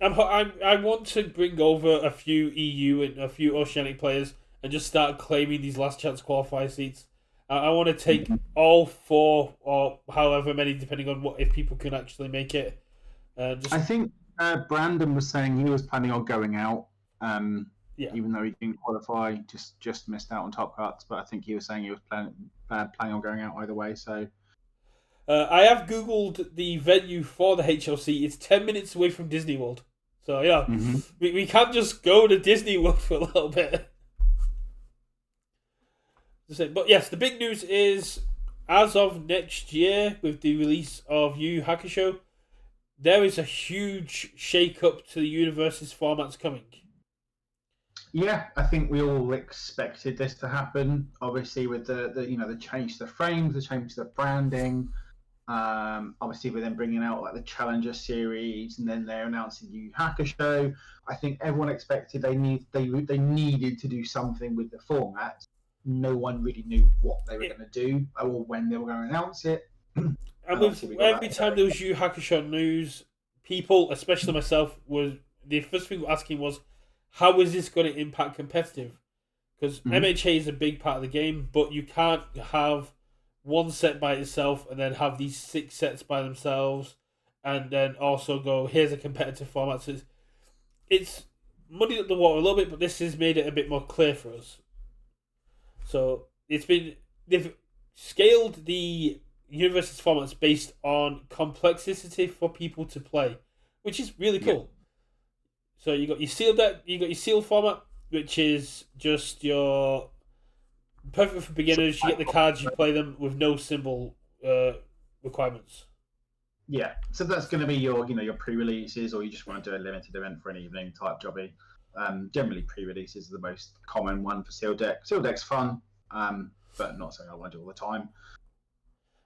Speaker 1: I want to bring over a few EU and a few Oceanic players and just start claiming these last chance qualifier seats. I want to take all 4 or however many, depending on if people can actually make it.
Speaker 2: I think Brandon was saying he was planning on going out, even though he didn't qualify, just missed out on top cuts. But I think he was saying he was planning on going out either way. So
Speaker 1: I have Googled the venue for the HLC. It's 10 minutes away from Disney World. So we can't just go to Disney World for a little bit. But yes, the big news is, as of next year, with the release of Yu Hakusho, there is a huge shake-up to the UKVersus formats coming.
Speaker 2: Yeah, I think we all expected this to happen. Obviously, with the change to the frames, the change to the branding. Obviously, we're then bringing out like the Challenger series, and then they're announcing Yu Hakusho. I think everyone expected they needed to do something with the format. No one really knew what they were going to do or when they were going to announce it.
Speaker 1: And every time there was Yu Hakusho news, people, especially myself, the first thing we were asking was, how is this going to impact competitive? Because MHA is a big part of the game, but you can't have one set by itself and then have these 6 sets by themselves, and then also go, here's a competitive format. So it's muddied up the water a little bit, but this has made it a bit more clear for us. So they've scaled the UKVersus formats based on complexity for people to play, which is really cool. So you got your sealed deck, you got your sealed format, which is just your perfect for beginners. You get the cards, you play them with no symbol requirements.
Speaker 2: Yeah, so that's going to be your pre-releases, or you just want to do a limited event for an evening type jobby. Generally, pre-releases are the most common one for sealed deck. Sealed deck's fun, but not something I want to do all the time.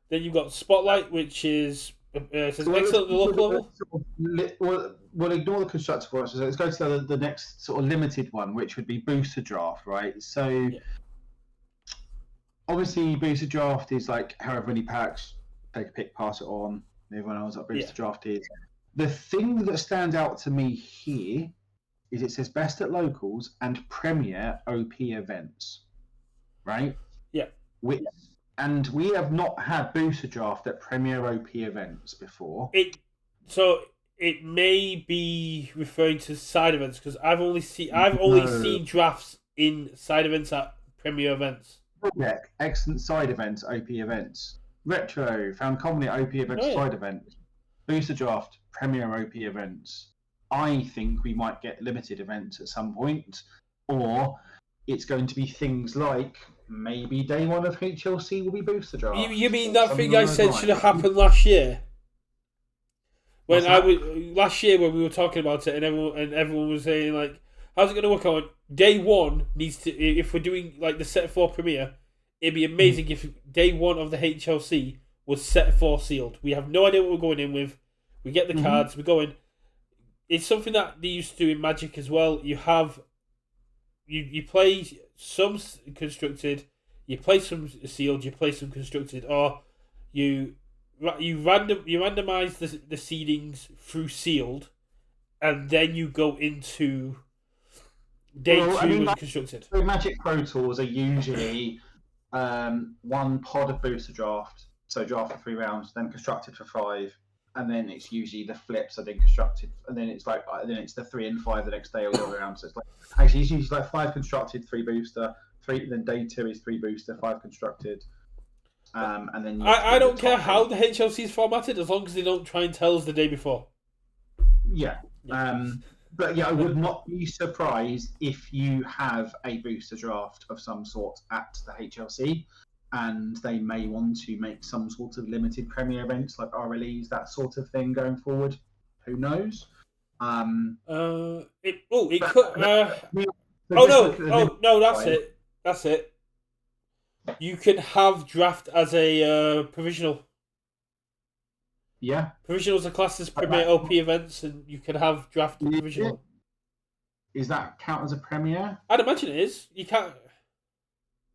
Speaker 1: Then you've got Spotlight, which is says excellent at the local level.
Speaker 2: We'll ignore the constructor for us. So let's go to the next sort of limited one, which would be Booster Draft, right? So obviously, Booster Draft is like however many packs, take a pick, pass it on. Everyone knows what Booster Draft is. The thing that stands out to me here is it says best at locals and premier OP events, right?
Speaker 1: Yeah.
Speaker 2: And we have not had Booster Draft at premier OP events before.
Speaker 1: It may be referring to side events, because I've only seen drafts in side events at premier events.
Speaker 2: Yeah, excellent side events, OP events. Retro found commonly at OP events, side events. Booster Draft, premier OP events. I think we might get limited events at some point, or it's going to be things like maybe day one of HLC will be Booster Draft.
Speaker 1: You mean that thing I said should have happened last year? Last year when we were talking about it, and everyone was saying like, how's it going to work out? Day one needs to, if we're doing like the set 4 premiere, it'd be amazing if day one of the HLC was set 4 sealed. We have no idea what we're going in with. We get the cards, we go in. It's something that they used to do in Magic as well. You have you play some constructed, you play some sealed, you play some constructed, or you randomize the seedings through sealed, and then you go into day 2 of constructed.
Speaker 2: The Magic Pro Tours are usually one pod of Booster Draft, so draft for 3 rounds, then constructed for 5, and then it's usually the flips are then constructed, and then it's like then it's the 3 and 5 the next day all the way around. So it's like actually it's usually like 5 constructed, 3 booster, 3. Then day 2 is 3 booster, 5 constructed, and then
Speaker 1: I don't care how the HLC is formatted as long as they don't try and tell us the day before.
Speaker 2: Yeah. But yeah, I would not be surprised if you have a booster draft of some sort at the HLC, and they may want to make some sort of limited premier events like RLEs, that sort of thing going forward. Who knows?
Speaker 1: It could. No, that's it. You can have draft as a provisional.
Speaker 2: Yeah.
Speaker 1: Provisionals are classed as premier OP events, and you can have draft provisional.
Speaker 2: Is that count as a premier?
Speaker 1: I'd imagine it is. You can't.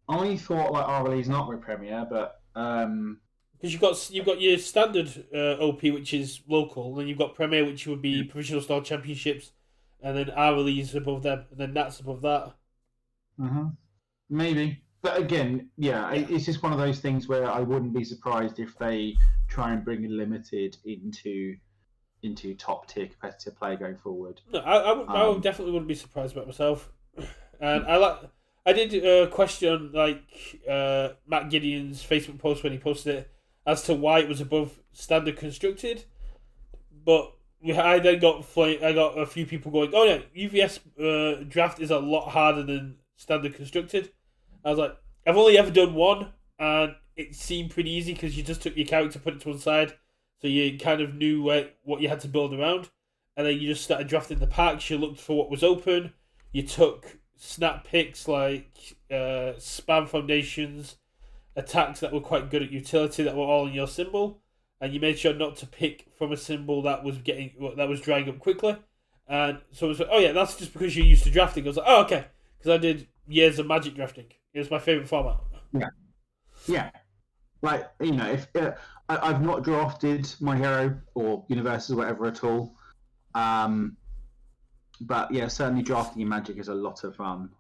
Speaker 2: I thought like RLE is not with premier, but
Speaker 1: because you've got your standard OP, which is local, and then you've got premier, which would be provisional style championships, and then RLE is above them, and then that's above that.
Speaker 2: Maybe. But again, it's just one of those things where I wouldn't be surprised if they try and bring limited into top tier competitive play going forward.
Speaker 1: No, I definitely wouldn't be surprised about myself. And I did question Matt Gideon's Facebook post when he posted it as to why it was above standard constructed, but I then got a few people going, oh yeah, UVS draft is a lot harder than standard constructed. I was like, I've only ever done one, and it seemed pretty easy because you just took your character, put it to one side, so you kind of knew what you had to build around, and then you just started drafting the packs. You looked for what was open. You took snap picks like spam foundations, attacks that were quite good at utility that were all in your symbol, and you made sure not to pick from a symbol that was drying up quickly. And so it was like, oh yeah, that's just because you're used to drafting. I was like, oh okay, because I did years of Magic drafting. It was my favourite format.
Speaker 2: Yeah. Like, if I've not drafted My Hero or UKVersus or whatever at all, but yeah, certainly drafting in Magic is a lot of fun.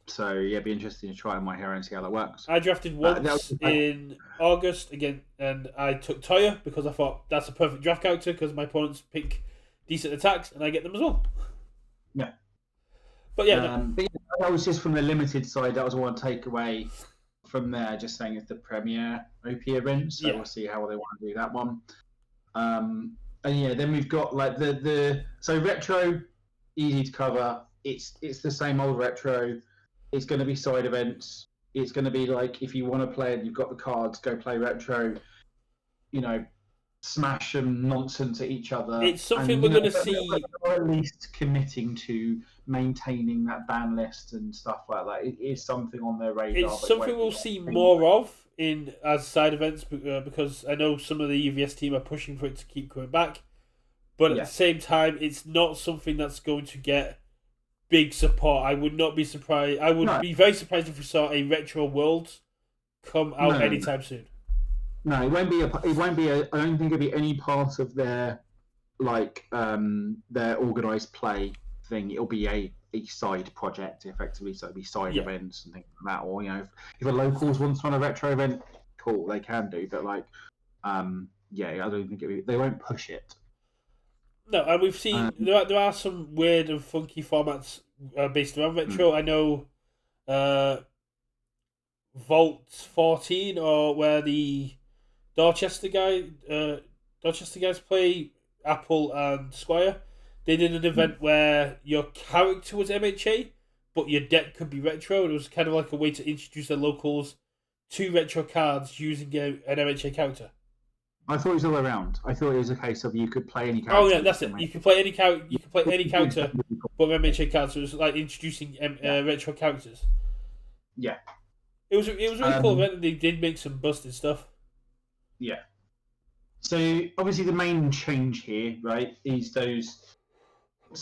Speaker 2: So yeah, it'd be interesting to try My Hero and see how that works.
Speaker 1: I drafted once in August again, and I took Toya because I thought that's a perfect draft character because my opponents pick decent attacks and I get them as well.
Speaker 2: Yeah.
Speaker 1: But yeah,
Speaker 2: but that was just from the limited side. That was one takeaway from there. Just saying it's the premier OP event, so we'll see how they want to do that one. And yeah, then we've got like so retro, easy to cover. It's the same old retro. It's going to be side events. It's going to be like if you want to play and you've got the cards, go play retro. Smash and nonsense at each other.
Speaker 1: It's something we're going to see.
Speaker 2: Or at least committing to maintaining that ban list and stuff like that. It is something on their radar.
Speaker 1: It's something we'll see more of as side events because I know some of the UVS team are pushing for it to keep coming back. But at the same time, it's not something that's going to get big support. I would not be surprised. I would be very surprised if we saw a Retro Worlds come out anytime soon.
Speaker 2: No, it won't be. I don't think it'll be any part of their their organised play thing. It'll be a side project, effectively. So it'll be side events and things like that. Or if a locals wants to run a retro event, cool, they can do. But I don't think they won't push it.
Speaker 1: No, and we've seen there are some weird and funky formats based around retro. I know Vault 14 or where the Dorchester guys play Apple and Squire. They did an event where your character was MHA, but your deck could be retro. It was kind of like a way to introduce the locals to retro cards using an MHA character.
Speaker 2: I thought it was the way around. I thought it was a case of you could play any character.
Speaker 1: Oh yeah, that's it. You could play any character. You could play any character, but MHA cards. So it was like introducing retro characters.
Speaker 2: Yeah.
Speaker 1: It was a really cool event, and they did make some busted stuff.
Speaker 2: Yeah. So obviously the main change here, right, is those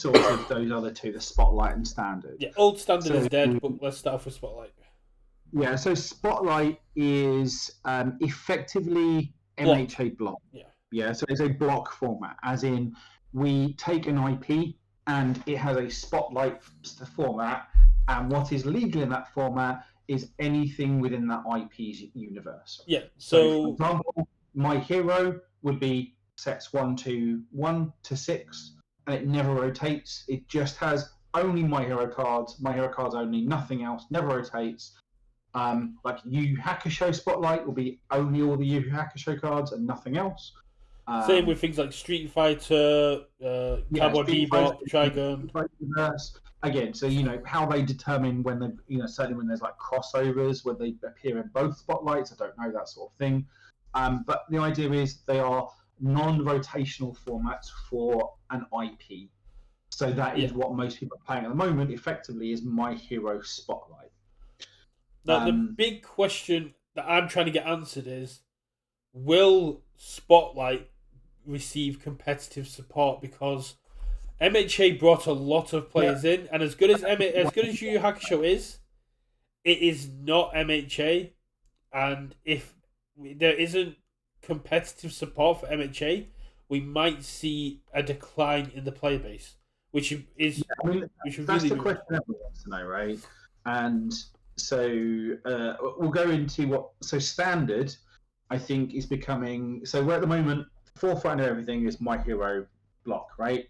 Speaker 2: other two, the Spotlight and Standard.
Speaker 1: Yeah, old Standard is dead, but let's start off with Spotlight.
Speaker 2: Yeah, so Spotlight is effectively MHA block. Yeah, so it's a block format, as in we take an IP and it has a Spotlight format, and what is legal in that format is anything within that IP's universe.
Speaker 1: Yeah,
Speaker 2: so for example, My Hero would be sets 1 to 6, and it never rotates. It just has only My Hero cards, My Hero cards only, nothing else, never rotates. Like Yu Hakusho Spotlight will be only all the Yu Hakusho cards and nothing else.
Speaker 1: Same with things like Street Fighter, Cowboy Bebop, Trigun.
Speaker 2: Again, so how they determine when they, certainly when there's like crossovers, where they appear in both spotlights, I don't know, that sort of thing. But the idea is they are non-rotational formats for an IP. So that is what most people are playing at the moment. Effectively, is My Hero Spotlight.
Speaker 1: Now, the big question that I'm trying to get answered is: will Spotlight receive competitive support? Because MHA brought a lot of players in, and as good as Yu Yu Hakusho is, it is not MHA. And if there isn't competitive support for MHA, we might see a decline in the player base, which is
Speaker 2: that's the question everyone wants to know, right? And so we'll go into standard. I think is becoming we're at the moment forefront of everything is My Hero block, right?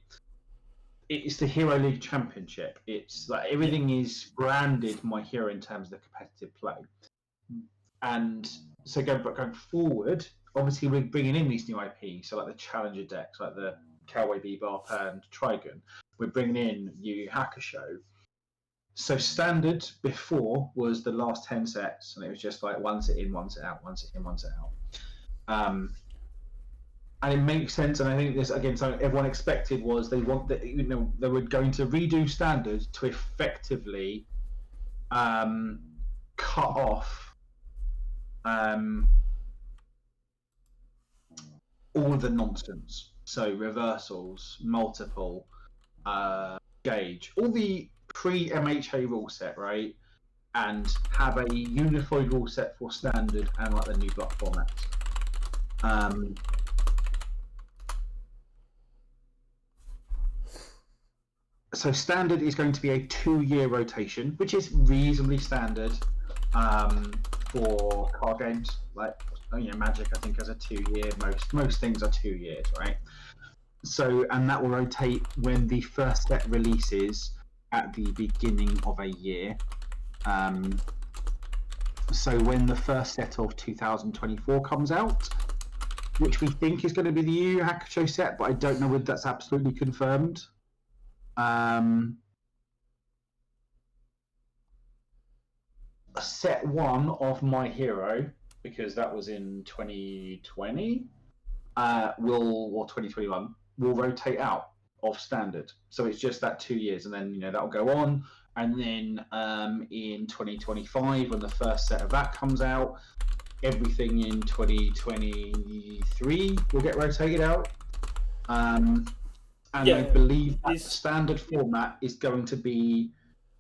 Speaker 2: It's the Hero League Championship. It's like everything is branded My Hero in terms of the competitive play. And so going forward, obviously we're bringing in these new IPs, so like the Challenger decks, like the Cowboy Bebop and Trigun. We're bringing in Yu Yu Hakusho. So standard before was the last 10 sets, and it was just like one set in, one set out, one set in, one set out. And it makes sense, and I think this again, something everyone expected was they were going to redo standard to effectively cut off all the nonsense. So reversals, multiple, gauge, all the pre-MHA rule set, right? And have a unified rule set for standard and like the new block formats. So standard is going to be a 2-year rotation, which is reasonably standard for card games. Like Magic, I think, has a 2-year. Most things are 2 years, right? So, and that will rotate when the first set releases at the beginning of a year. So when the first set of 2024 comes out, which we think is going to be the Yu Yu Hakusho set, but I don't know whether that's absolutely confirmed. Set 1 of My Hero, because that was in 2020, or 2021, will rotate out of standard. So it's just that 2 years, and then that'll go on. And then in 2025, when the first set of that comes out, everything in 2023 will get rotated out. And I believe that the standard format is going to be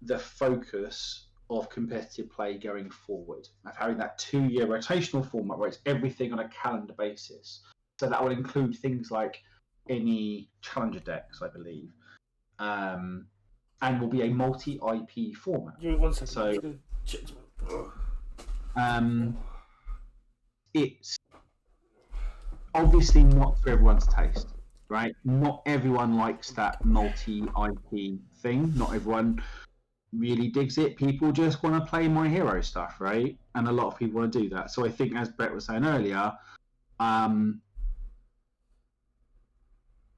Speaker 2: the focus of competitive play going forward, of having that 2-year rotational format where it's everything on a calendar basis. So that will include things like any challenger decks, I believe, and will be a multi-IP format.
Speaker 1: Give me 1 second.
Speaker 2: So, it's obviously not for everyone's taste, right? Not everyone likes that multi-IP thing. Not everyone really digs it. People just want to play My Hero stuff, right? And a lot of people want to do that. So I think, as Brett was saying earlier,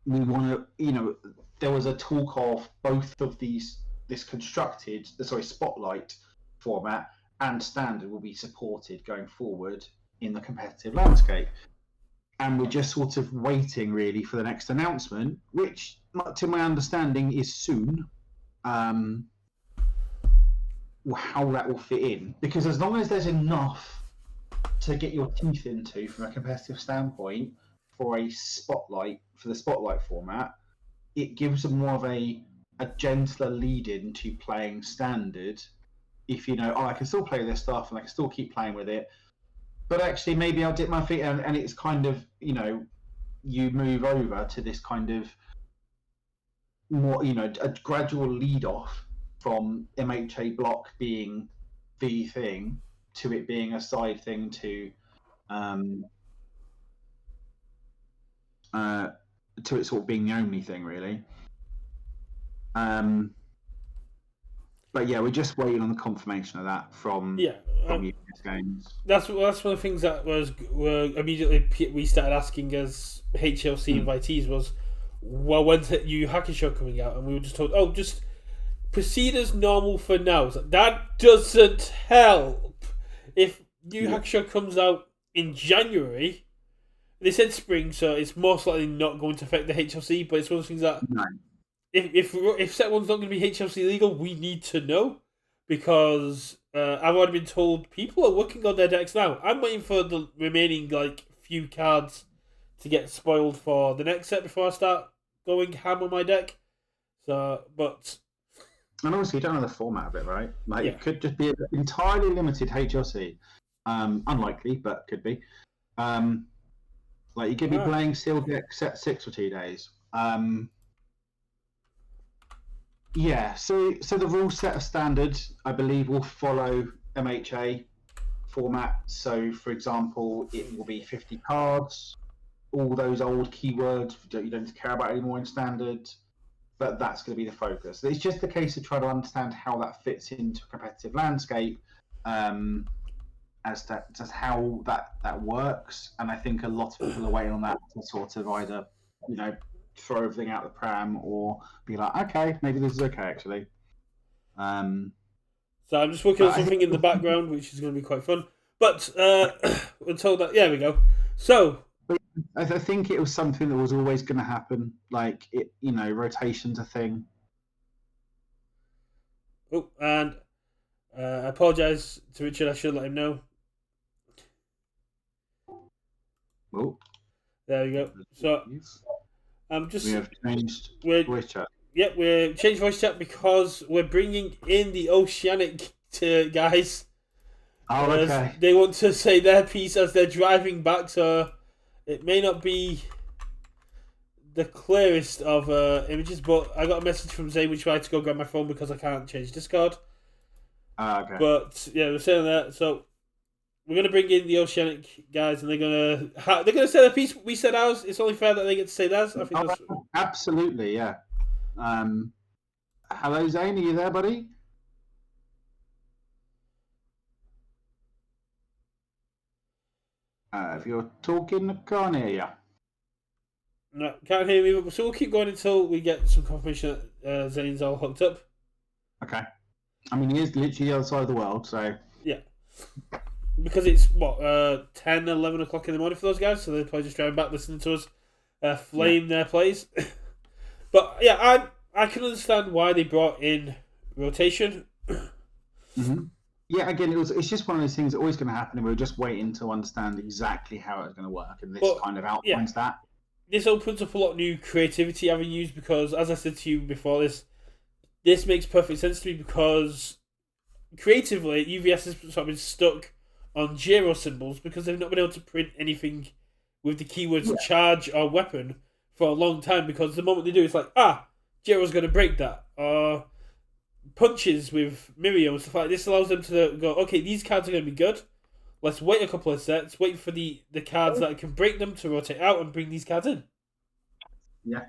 Speaker 2: we want to, there was a talk of both of this constructed, Spotlight format and standard will be supported going forward in the competitive landscape. And we're just sort of waiting really for the next announcement, which, to my understanding, is soon. How that will fit in, because as long as there's enough to get your teeth into from a competitive standpoint for the spotlight format, it gives them more of a gentler lead in to playing standard. If I can still play this stuff and I can still keep playing with it, but actually maybe I'll dip my feet and it's kind of you move over to this kind of more a gradual lead off from MHA block being the thing to it being a side thing to to it sort of being the only thing really. But yeah, we're just waiting on the confirmation of that from UKVersus Games.
Speaker 1: That's one of the things that were immediately we started asking as HLC invitees was, well, when's the Yu Hakusho coming out? And we were just told, oh, just proceed as normal for now. So that doesn't help. If Yu Hakusho comes out in January, they said spring, so it's most likely not going to affect the HLC. But it's one of those things that if set one's not going to be HLC legal, we need to know, because I've already been told people are working on their decks now. I'm waiting for the remaining few cards to get spoiled for the next set before I start going ham on my deck. So, but
Speaker 2: and obviously you don't know the format of it, right? It could just be an entirely limited HLC. Unlikely, but could be. You could be playing sealed deck set 6 or 2 days. So the rule set of standard, I believe, will follow MHA format. So, for example, it will be 50 cards, all those old keywords you don't care about anymore in standard, but that's going to be the focus. It's just a case of trying to understand how that fits into a competitive landscape, as to how that works. And I think a lot of people are waiting on that to sort of either, throw everything out the pram or be like, okay, maybe this is okay actually.
Speaker 1: So I'm just working on something in the background, which is going to be quite fun. But we're told that we go. So
Speaker 2: I think it was something that was always going to happen. Rotation's a thing.
Speaker 1: Oh, and I apologise to Richard. I should let him know.
Speaker 2: Oh,
Speaker 1: there we go. So.
Speaker 2: We have changed voice chat.
Speaker 1: Yep, we're changed voice chat because we're bringing in the Oceanic guys.
Speaker 2: Oh, okay.
Speaker 1: They want to say their piece as they're driving back, so it may not be the clearest of images, but I got a message from Zane which I had to go grab my phone because I can't change Discord.
Speaker 2: Okay.
Speaker 1: But yeah, we're saying that, so we're gonna bring in the Oceanic guys, and they're gonna say their piece. We said ours. It's only fair that they get to say theirs. I think that's...
Speaker 2: Absolutely, yeah. Hello, Zane. Are you there, buddy? If you're talking, I can't hear you.
Speaker 1: No, can't hear me. So we'll keep going until we get some confirmation that Zane's all hooked up.
Speaker 2: Okay. I mean, he is literally the other side of the world, so
Speaker 1: yeah. Because it's 10, 11 o'clock in the morning for those guys, so they're probably just driving back listening to us flame their plays. But yeah, I can understand why they brought in rotation.
Speaker 2: Mm-hmm. Yeah, again, it's just one of those things that always going to happen, and we're just waiting to understand exactly how it's going to work, and this kind of outlines that.
Speaker 1: This opens up a lot of new creativity avenues because, as I said to you before, this makes perfect sense to me because creatively, UVS has sort of been stuck on gyro symbols because they've not been able to print anything with the keywords charge or weapon for a long time, because the moment they do, it's like, gyro's going to break that. Or punches with Miriam and stuff like this allows them to go, okay, these cards are going to be good. Let's wait a couple of sets, wait for the cards that can break them to rotate out and bring these cards in.
Speaker 2: Yeah.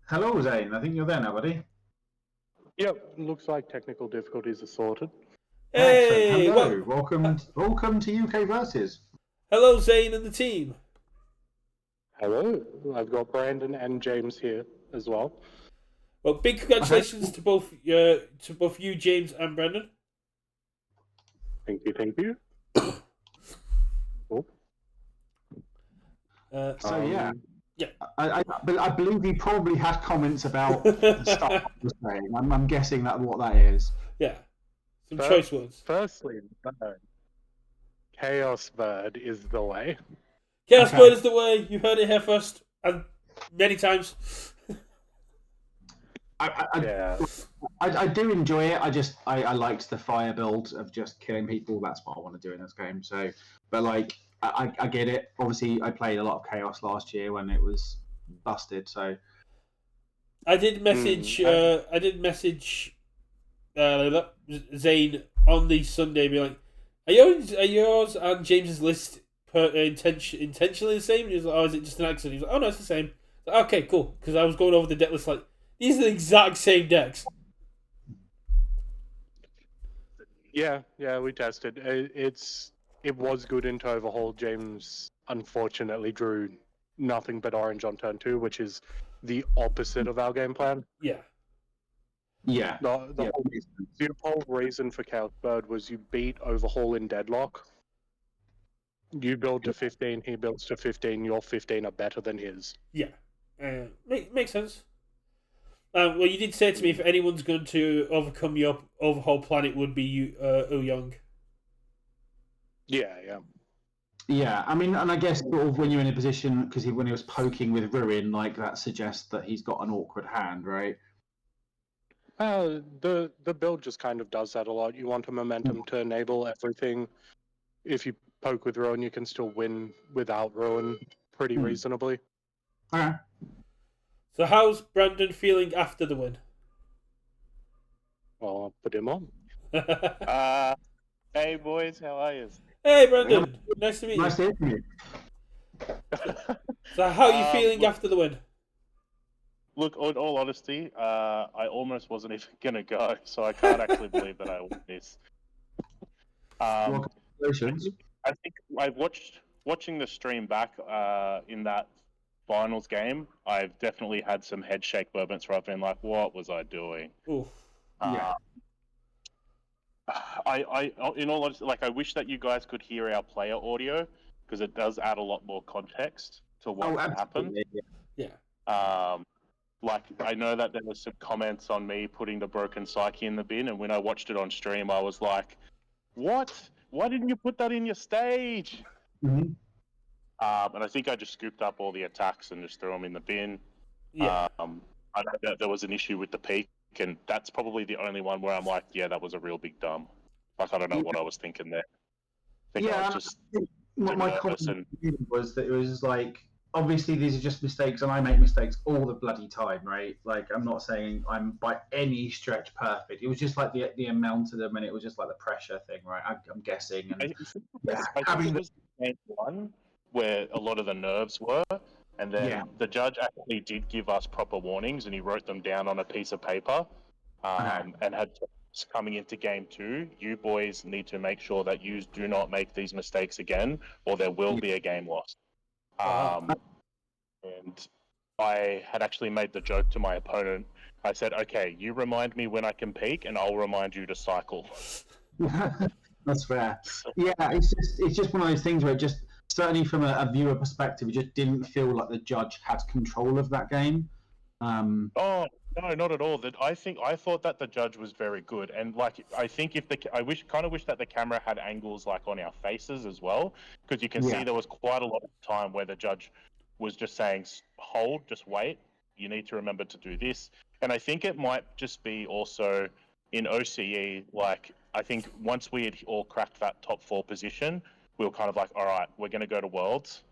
Speaker 2: Hello, Zane. I think you're there now, buddy.
Speaker 3: Yep, looks like technical difficulties are sorted.
Speaker 1: Hey,
Speaker 2: hello. Welcome to UKVersus.
Speaker 1: Hello, Zane and the team.
Speaker 3: Hello. I've got Brandon and James here as well.
Speaker 1: Well, big congratulations to both you, James and Brandon.
Speaker 3: Thank you.
Speaker 2: Cool. I believe you probably had comments about the stuff I was saying. I'm guessing that's what that is.
Speaker 1: Yeah. Some choice words.
Speaker 3: Firstly, bird. Chaos Bird is the way.
Speaker 1: Chaos Bird is the way. You heard it here first, and many times.
Speaker 2: I do enjoy it. I liked the fire build of just killing people. That's what I want to do in this game. So, but I get it. Obviously, I played a lot of Chaos last year when it was busted. So,
Speaker 1: I did message. I did message Zane on the Sunday, be like, "Are yours and James's list intentionally the same? He was like, oh, is it just an accident? He's like, oh no, it's the same. Like, okay, cool. Because I was going over the deck list like, these are the exact same decks.
Speaker 3: Yeah, we tested. It was good into Overhaul. James unfortunately drew nothing but orange on turn 2, which is the opposite of our game plan.
Speaker 1: Yeah.
Speaker 2: Yeah.
Speaker 3: The whole reason for Chaos Bird was you beat Overhaul in deadlock. You build to 15, he builds to 15, your 15 are better than his.
Speaker 1: Yeah. Makes sense. Well, you did say to me if anyone's going to overcome your overhaul plan, it would be you, Young.
Speaker 3: Yeah.
Speaker 2: Yeah, I mean, and I guess sort of when you're in a position, because when he was poking with Ruin, like that suggests that he's got an awkward hand, right?
Speaker 3: The build just kind of does that a lot. You want a momentum to enable everything. If you poke with Ruin, you can still win without Ruin pretty reasonably.
Speaker 2: Okay.
Speaker 1: So how's Brandon feeling after the win?
Speaker 3: Well, I'll put him on.
Speaker 4: Hey boys, how are you?
Speaker 1: Hey Brandon, nice to meet
Speaker 2: Nice to hear from you.
Speaker 1: So how are you feeling after the win?
Speaker 4: Look, in all honesty, I almost wasn't even gonna go, so I can't actually believe that I won this.
Speaker 2: Well, congratulations.
Speaker 4: I think I watching the stream back in that finals game. I've definitely had some head shake moments where I've been like, "What was I doing?"
Speaker 1: Oof.
Speaker 2: Yeah.
Speaker 4: I, in all honesty, like I wish that you guys could hear our player audio because it does add a lot more context to what happened.
Speaker 1: Yeah.
Speaker 4: Like I know that there was some comments on me putting the broken psyche in the bin, and when I watched it on stream, I was like, "What? Why didn't you put that in your stage?"
Speaker 2: Mm-hmm.
Speaker 4: And I think I just scooped up all the attacks and just threw them in the bin.
Speaker 1: Yeah.
Speaker 4: I know that there was an issue with the peak, and that's probably the only one where I'm like, yeah, that was a real big dumb. Like, I don't know what I was thinking there. I think I was just
Speaker 2: my
Speaker 4: nervous
Speaker 2: comment was that it was like, obviously these are just mistakes, and I make mistakes all the bloody time, right? Like, I'm not saying I'm by any stretch perfect. It was just like the amount of them, and it was just like the pressure thing, right? I'm guessing. And
Speaker 4: I think it was the main one where a lot of the nerves were, and then the judge actually did give us proper warnings, and he wrote them down on a piece of paper, and had coming into game 2, you boys need to make sure that you do not make these mistakes again, or there will be a game lost. And I had actually made the joke to my opponent. I said, "Okay, you remind me when I can peak, and I'll remind you to cycle."
Speaker 2: That's fair. Yeah, it's just one of those things where it just, certainly from a viewer perspective, it just didn't feel like the judge had control of that game.
Speaker 4: Oh no, not at all. I thought that the judge was very good, and like I think I wish that the camera had angles like on our faces as well, because you can see there was quite a lot of time where the judge was just saying, "Hold, just wait. You need to remember to do this." And I think it might just be also in OCE. Like I think once we had all cracked that top 4 position, we were kind of like, "All right, we're going to go to Worlds."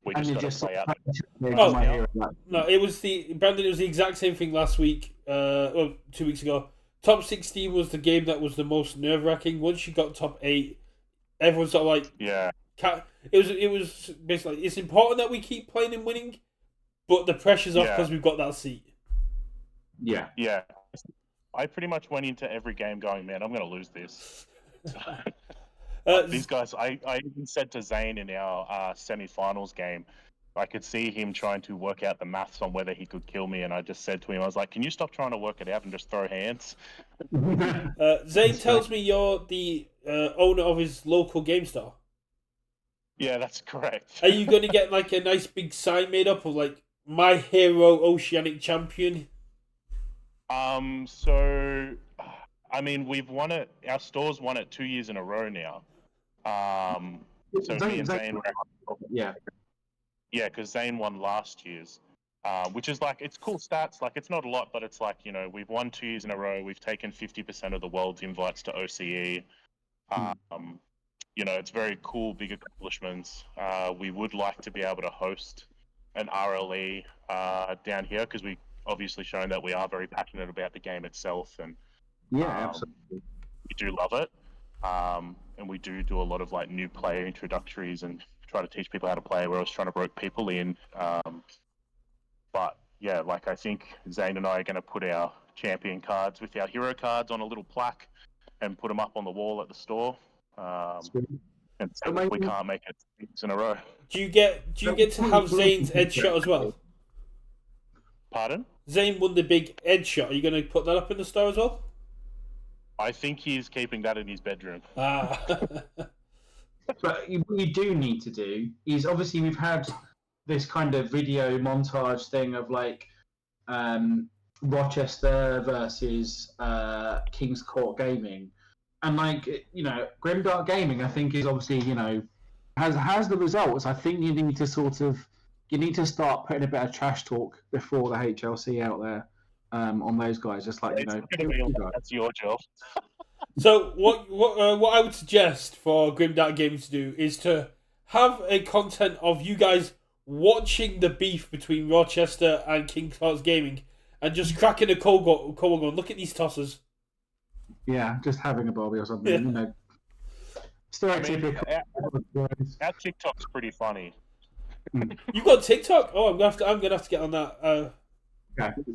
Speaker 4: We just got to play out.
Speaker 1: No, it was Brandon. It was the exact same thing last week. 2 weeks ago. Top 16 was the game that was the most nerve wracking. Once you got top 8, everyone's sort of like, It was basically it's important that we keep playing and winning, but the pressure's off because we've got that seat.
Speaker 2: Yeah.
Speaker 4: I pretty much went into every game going, "Man, I'm going to lose this." These guys, I even said to Zane in our semi-finals game, I could see him trying to work out the maths on whether he could kill me, and I just said to him, I was like, "Can you stop trying to work it out and just throw hands?"
Speaker 1: Zane tells me you're the owner of his local game store.
Speaker 4: Yeah, that's correct.
Speaker 1: Are you going to get like a nice big sign made up of like "My Hero Oceanic Champion"?
Speaker 4: So, I mean, we've won it. Our store's won it 2 years in a row now. So me and Zane, because Zane won last year's, which is like it's cool stats. Like it's not a lot, but it's like we've won 2 years in a row. We've taken 50% of the world's invites to OCE. It's very cool, big accomplishments. We would like to be able to host an RLE down here because we obviously shown that we are very passionate about the game itself, and
Speaker 2: absolutely,
Speaker 4: we do love it. and we do a lot of like new player introductories and try to teach people how to play. We're always trying to rope people in. But yeah, like I think Zane and I are going to put our champion cards with our hero cards on a little plaque and put them up on the wall at the store. And so that we can't make it 6 weeks in a row.
Speaker 1: Do you get to have Zane's edge shot as well?
Speaker 4: Pardon?
Speaker 1: Zane won the big edge shot. Are you going to put that up in the store as well?
Speaker 4: I think he's keeping that in his bedroom.
Speaker 1: Ah.
Speaker 2: But what you do need to do is, obviously we've had this kind of video montage thing of like Rochester versus King's Court Gaming, and like, you know, Grimdark Gaming I think is obviously, you know, has the results. I think you need to start putting a bit of trash talk before the HLC out there on those guys, just like, you know,
Speaker 4: that's your job.
Speaker 1: So what I would suggest for Grimdark Gaming to do is to have a content of you guys watching the beef between Rochester and King's Court Gaming and just cracking a cold going, look at these tossers.
Speaker 2: Yeah, just having a Bobby or something, you know.
Speaker 4: Our TikTok's pretty funny.
Speaker 1: You got TikTok? Oh, I'm gonna have to get on that.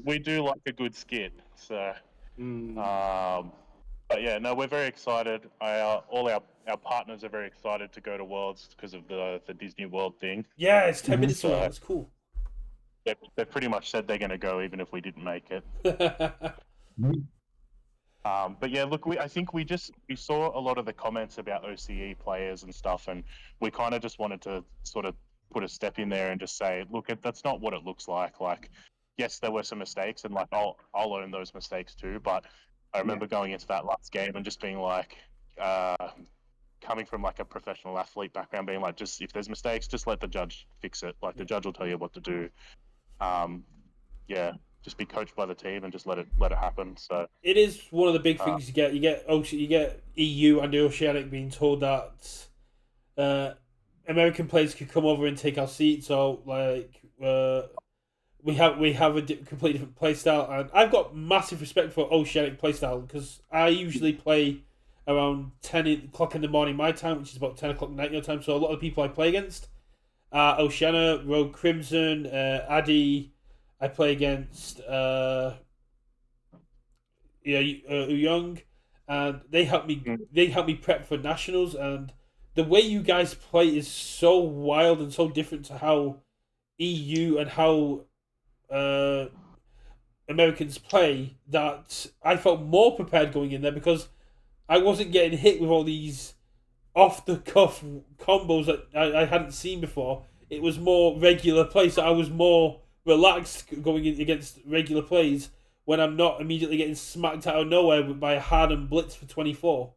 Speaker 4: We do like a good skit, so. But yeah, no, we're very excited. All our partners are very excited to go to Worlds because of the Disney World thing.
Speaker 1: Yeah, it's 10 minutes away. It's cool.
Speaker 4: They pretty much said they're going to go even if we didn't make it. But yeah, look, I think we saw a lot of the comments about OCE players and stuff, and we kind of just wanted to sort of put a step in there and just say, look, that's not what it looks like. Like, yes, there were some mistakes, and like I'll own those mistakes too. But I remember going into that last game and just being like, coming from like a professional athlete background, being like, just if there's mistakes, just let the judge fix it. Like the judge will tell you what to do. Yeah, just be coached by the team and just let it happen. So
Speaker 1: it is one of the big things you get. You get EU and the Oceanic being told that American players could come over and take our seats. So like we have a completely different play style, and I've got massive respect for Oceanic play style because I usually play around 10 o'clock in the morning my time, which is about 10 o'clock night your time. So a lot of the people I play against are Oceania, Rogue Crimson, Addy. I play against Young, and they help me. They help me prep for nationals, and the way you guys play is so wild and so different to how EU and how Americans play that I felt more prepared going in there because I wasn't getting hit with all these off the cuff combos that I hadn't seen before. It was more regular play, so I was more relaxed going in against regular plays when I'm not immediately getting smacked out of nowhere by a Harden blitz for 24.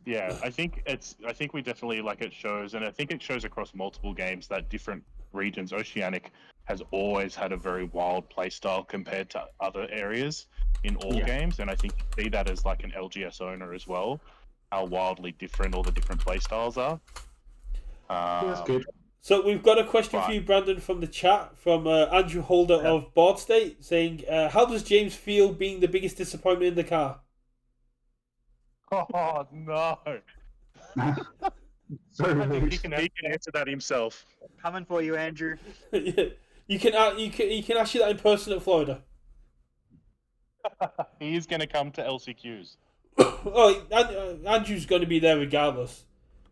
Speaker 4: Yeah, I think we definitely, like, it shows, and I think it shows across multiple games that different regions. Oceanic has always had a very wild play style compared to other areas in all games, and I think you see that as like an LGS owner as well, how wildly different all the different play styles are.
Speaker 2: That's good.
Speaker 1: So we've got a question for you, Brandon, from the chat from Andrew Holder of Board State, saying, "How does James feel being the biggest disappointment in the car?"
Speaker 4: Oh no! I think he can answer that himself.
Speaker 5: Coming for you, Andrew.
Speaker 1: You can ask you that in person at Florida.
Speaker 4: He is going to come to LCQs.
Speaker 1: Oh, Andrew's going to be there regardless.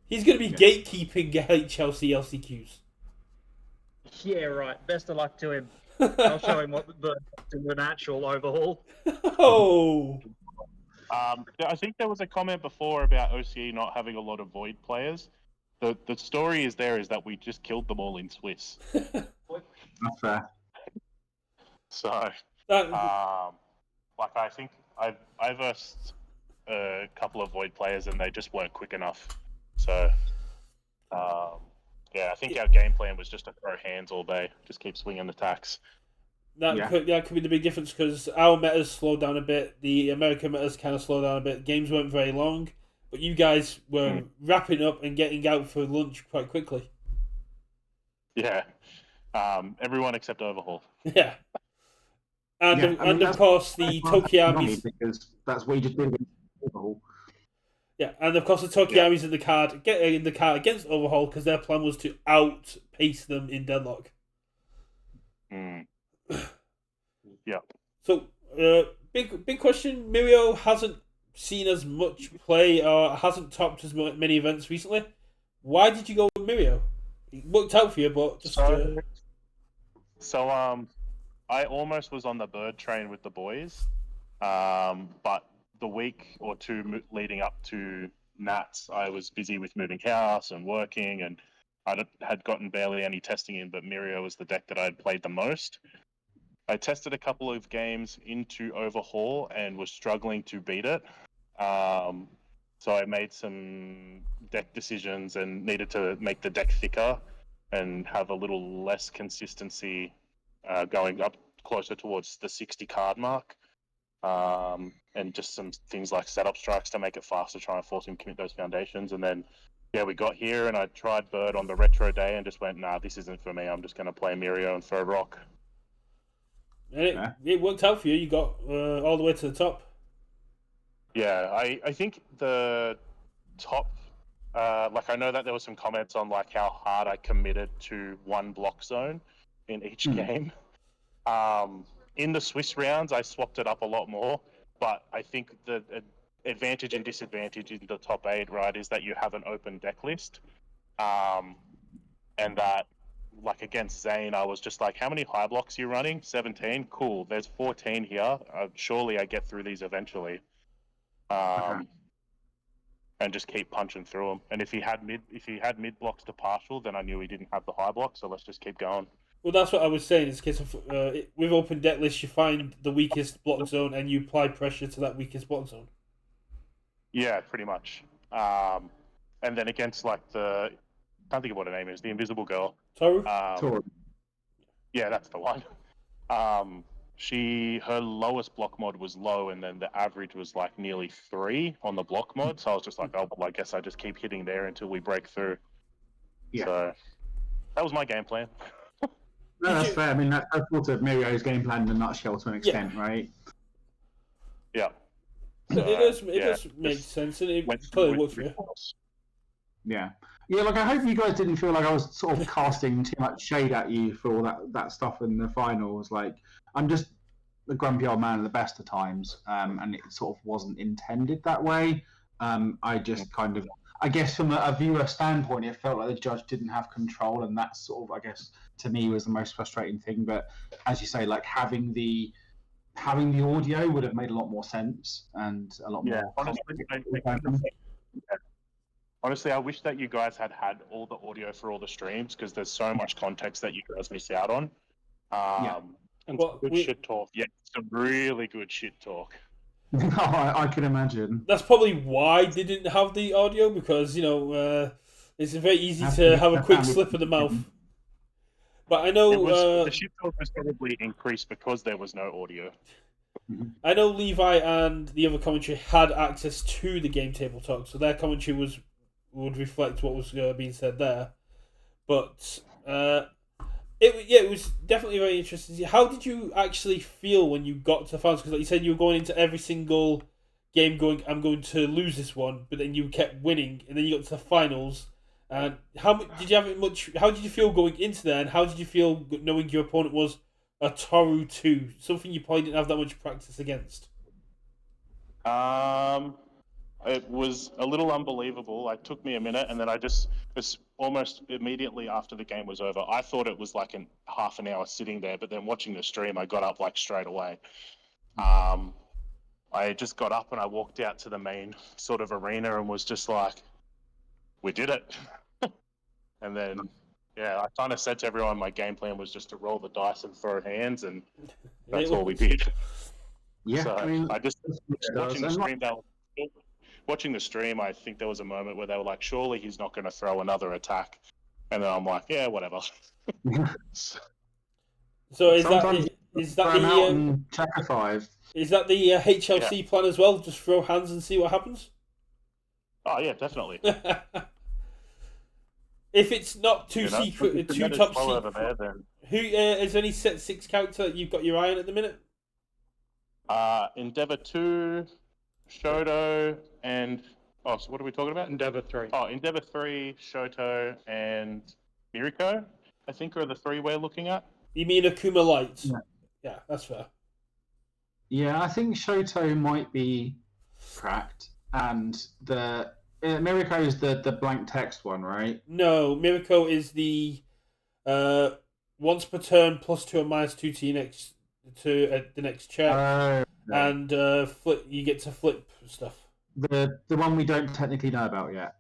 Speaker 1: He's going to be gatekeeping HLC LCQs.
Speaker 5: Yeah, right. Best of luck to him. I'll show him what the natural overhaul.
Speaker 1: Oh.
Speaker 4: I think there was a comment before about OCE not having a lot of Void players. The story is that we just killed them all in Swiss.
Speaker 2: That's fair.
Speaker 4: So, like, I think I versed a couple of Void players and they just weren't quick enough. So, yeah, I think our game plan was just to throw hands all day, just keep swinging attacks.
Speaker 1: That could be the big difference because our metas slowed down a bit. The American metas kind of slowed down a bit. Games weren't very long, but you guys were wrapping up and getting out for lunch quite quickly.
Speaker 4: Yeah, everyone except Overhaul.
Speaker 1: Yeah. And
Speaker 2: Yeah, I mean,
Speaker 1: of course the Tokiyamis.
Speaker 2: because that's what you just did with Overhaul.
Speaker 1: Yeah, and of course the Tokiyamis in the card against Overhaul because their plan was to outpace them in deadlock.
Speaker 4: Mm. Yeah.
Speaker 1: So, big question. Mirio hasn't seen as much play or hasn't topped as many events recently. Why did you go with Mirio? It worked out for you, but just
Speaker 4: So I almost was on the bird train with the boys, but the week or two leading up to Nats, I was busy with moving house and working, and had gotten barely any testing in. But Mirio was the deck that I had played the most. I tested a couple of games into Overhaul and was struggling to beat it. So I made some deck decisions and needed to make the deck thicker and have a little less consistency going up closer towards the 60 card mark. And just some things like setup strikes to make it faster, try and force him to commit those foundations. And then, yeah, we got here and I tried Bird on the retro day and just went, nah, this isn't for me. I'm just going to play Mirio and throw rock.
Speaker 1: And it worked out for you. You got all the way to the top.
Speaker 4: Yeah, I think the top, like I know that there were some comments on like how hard I committed to one block zone in each game. In the Swiss rounds, I swapped it up a lot more, but I think the advantage and disadvantage in the top 8, right, is that you have an open deck list, and that, like against Zane, I was just like, how many high blocks are you running? 17? Cool, there's 14 here. Surely I get through these eventually. And just keep punching through them. And if he had mid blocks to partial, then I knew he didn't have the high block, so let's just keep going.
Speaker 1: Well, that's what I was saying. It's a case of with open deck lists, you find the weakest block zone and you apply pressure to that weakest block zone.
Speaker 4: Yeah, pretty much. And then against like I can't think of what her name is, the Invisible Girl.
Speaker 1: Toru?
Speaker 2: Toru.
Speaker 4: Yeah, that's the one. Her lowest block mod was low, and then the average was like nearly 3 on the block mod. So I was just like, oh, well, I guess I just keep hitting there until we break through. Yeah. So that was my game plan.
Speaker 2: No, that's fair. I mean, that's sort of Mirio's game plan in a nutshell to an extent, right?
Speaker 4: Yeah.
Speaker 1: So it does make sense, and it clearly works for you.
Speaker 2: Yeah. Yeah, like I hope you guys didn't feel like I was sort of casting too much shade at you for all that stuff in the finals. Like, I'm just a grumpy old man at the best of times, and it sort of wasn't intended that way. I just kind of, I guess from a viewer standpoint, it felt like the judge didn't have control, and that sort of, I guess, to me was the most frustrating thing. But as you say, like having the audio would have made a lot more sense and a lot more.
Speaker 4: Honestly, I wish that you guys had all the audio for all the streams, because there's so much context that you guys miss out on. And some good shit talk. Yeah, some really good shit talk.
Speaker 2: No, I can imagine.
Speaker 1: That's probably why they didn't have the audio, because it's very easy to have a quick slip of the mouth. But I know
Speaker 4: the shit talk was probably increased because there was no audio.
Speaker 1: I know Levi and the other commentary had access to the game table talk, so their commentary would reflect what was being said there. But it was definitely very interesting. How did you actually feel when you got to the finals? Because like you said, you were going into every single game going, I'm going to lose this one, but then you kept winning, and then you got to the finals. And how did you feel going into there, and how did you feel knowing your opponent was a Toru 2, something you probably didn't have that much practice against?
Speaker 4: It was a little unbelievable. It took me a minute, and then almost immediately after the game was over, I thought it was like half an hour sitting there, but then watching the stream, I got up like straight away. I just got up and I walked out to the main sort of arena and was just like, we did it. And then, yeah, I kind of said to everyone my game plan was just to roll the dice and throw hands, and that's all we did.
Speaker 2: Yeah,
Speaker 4: so
Speaker 2: I mean,
Speaker 4: I just watching the stream, I think there was a moment where they were like, surely he's not going to throw another attack. And then I'm like, yeah, whatever.
Speaker 1: So is that the
Speaker 2: checker 5?
Speaker 1: Is that the HLC plan as well? Just throw hands and see what happens?
Speaker 4: Oh yeah, definitely.
Speaker 1: If it's not too secret, too top secret,
Speaker 4: then...
Speaker 1: who is there any set 6 character that you've got your eye on at the minute?
Speaker 4: Endeavor 2, Shoto, and so what are we talking about?
Speaker 5: Endeavor 3.
Speaker 4: Oh, Endeavor 3, Shoto, and Miriko, I think are the 3 we're looking at.
Speaker 1: You mean Akuma Light?
Speaker 2: Yeah.
Speaker 1: Yeah, that's fair.
Speaker 2: Yeah, I think Shoto might be cracked, and the Miriko is the blank text one, right?
Speaker 1: No, Mirako is the once per turn +2 or -2 to your next the next check,
Speaker 2: Okay.
Speaker 1: and flip. You get to flip stuff.
Speaker 2: The one we don't technically know about yet.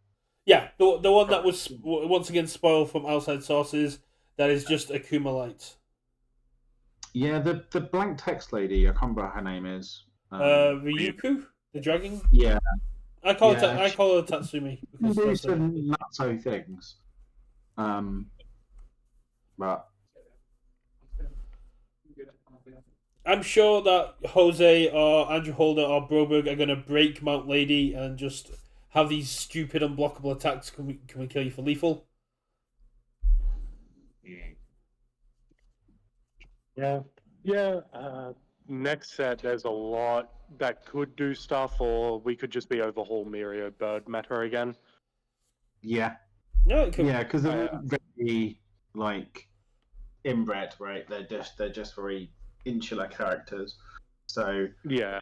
Speaker 1: Yeah, the one that was once again spoiled from outside sources. That is just Akuma Light.
Speaker 2: Yeah, the blank text lady. I can't remember what her name is.
Speaker 1: Ryuku, the dragon.
Speaker 2: Yeah,
Speaker 1: I call
Speaker 2: Yeah,
Speaker 1: I call her Tatsumi.
Speaker 2: you
Speaker 1: Because
Speaker 2: do
Speaker 1: that's her name.
Speaker 2: some not so things. But
Speaker 1: I'm sure that Jose or Andrew Holder or Broberg are going to break Mount Lady and just have these stupid unblockable attacks. Can we kill you for lethal?
Speaker 3: Yeah. Next set, there's a lot that could do stuff, or we could just be overhaul Mirio Bird Matter again.
Speaker 2: yeah,
Speaker 1: No, it could.
Speaker 2: yeah, because they're very like inbred, right? They're just very insular characters. So,
Speaker 3: Yeah.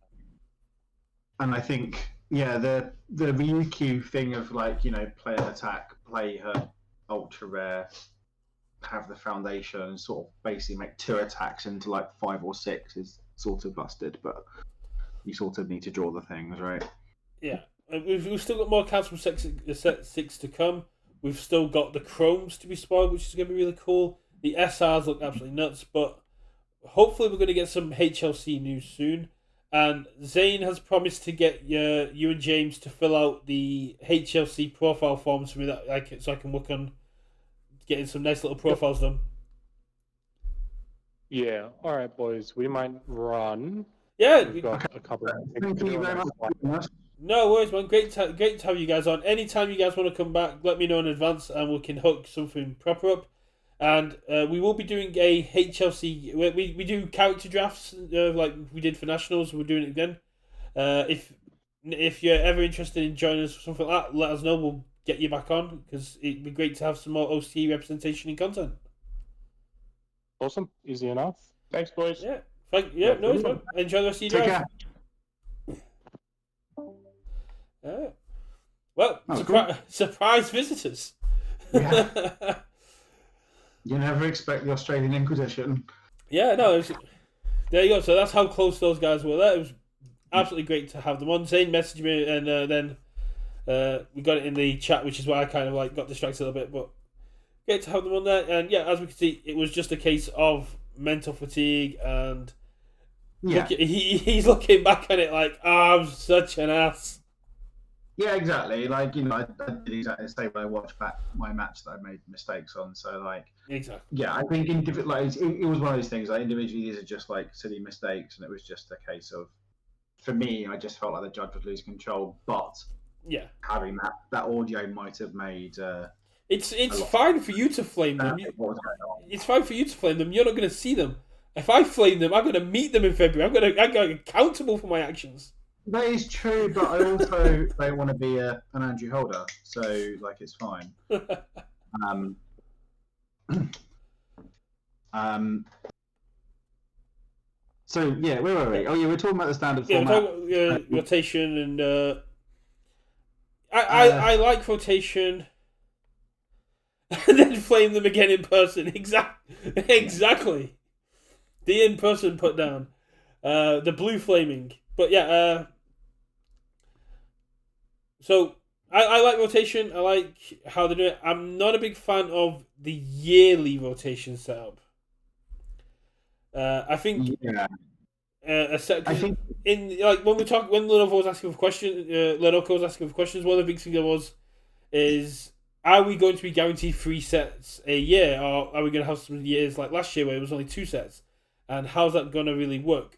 Speaker 2: and I think the Ryukyu thing of like play an attack, play her ultra rare, have the foundation, and sort of basically make 2 attacks into like 5 or 6 is sort of busted, but you sort of need to draw the things, right?
Speaker 1: Yeah, we've still got more cards from set 6 to come. We've still got the Chromes to be spoiled, which is going to be really cool. The SRs look absolutely nuts, but hopefully we're going to get some HLC news soon. And Zane has promised to get you and James to fill out the HLC profile forms for me so I can work on getting some nice little profiles done.
Speaker 3: Yeah. All right, boys. We might run.
Speaker 1: Yeah,
Speaker 3: We've got a couple of things
Speaker 2: Thank
Speaker 3: to
Speaker 2: you
Speaker 3: do
Speaker 2: very
Speaker 3: on
Speaker 2: much.
Speaker 3: that slide.
Speaker 1: no worries, man. Great to have you guys on. Anytime you guys want to come back, let me know in advance and we can hook something proper up. And we will be doing a HLC. We do character drafts like we did for Nationals. We're doing it again. If you're ever interested in joining us for something like that, let us know. We'll get you back on because it'd be great to have some more OCE representation and content.
Speaker 3: Awesome. Easy enough.
Speaker 4: Thanks, boys.
Speaker 1: Yeah. No worries, man. Enjoy the rest of your
Speaker 2: Take
Speaker 1: drive.
Speaker 2: care.
Speaker 1: Well,
Speaker 2: Oh,
Speaker 1: surprise visitors.
Speaker 2: Yeah. You never expect the Australian Inquisition.
Speaker 1: Yeah, no, there you go. So that's how close those guys were there. It was absolutely great to have them on. Zane messaged me, and then we got it in the chat, which is why I kind of like got distracted a little bit. But great to have them on there. And yeah, as we can see, it was just a case of mental fatigue, and he's looking back at it like, I'm such an ass.
Speaker 2: Yeah, exactly. Like, I did exactly the same when I watched back my match that I made mistakes on. So, like,
Speaker 1: Exactly.
Speaker 2: yeah, I think it was one of those things. Like, individually, these are just like silly mistakes, and it was just a case of, for me, I just felt like the judge was losing control. But
Speaker 1: Yeah,
Speaker 2: having that audio might have made
Speaker 1: it's fine for you to flame them.
Speaker 2: what was going on.
Speaker 1: It's fine for you to flame them. You're not going to see them. If I flame them, I'm going to meet them in February. I'm going to accountable for my actions.
Speaker 2: That is true, but I also don't want to be an Andrew Holder, so like it's fine. So yeah, where were we? Oh yeah, we're talking about the standard
Speaker 1: Yeah, we're
Speaker 2: format.
Speaker 1: talking about rotation, and I like rotation, and then flame them again in person. Exactly. The in person put down, the blue flaming. But yeah, so I like rotation. I like how they do it. I'm not a big fan of the yearly rotation setup. I think
Speaker 2: Yeah,
Speaker 1: I
Speaker 2: think
Speaker 1: in like when Lenovo was asking for questions, Lenovo was asking for questions. One of the big things is are we going to be guaranteed 3 sets a year, or are we going to have some years like last year where it was only 2 sets? And how's that going to really work?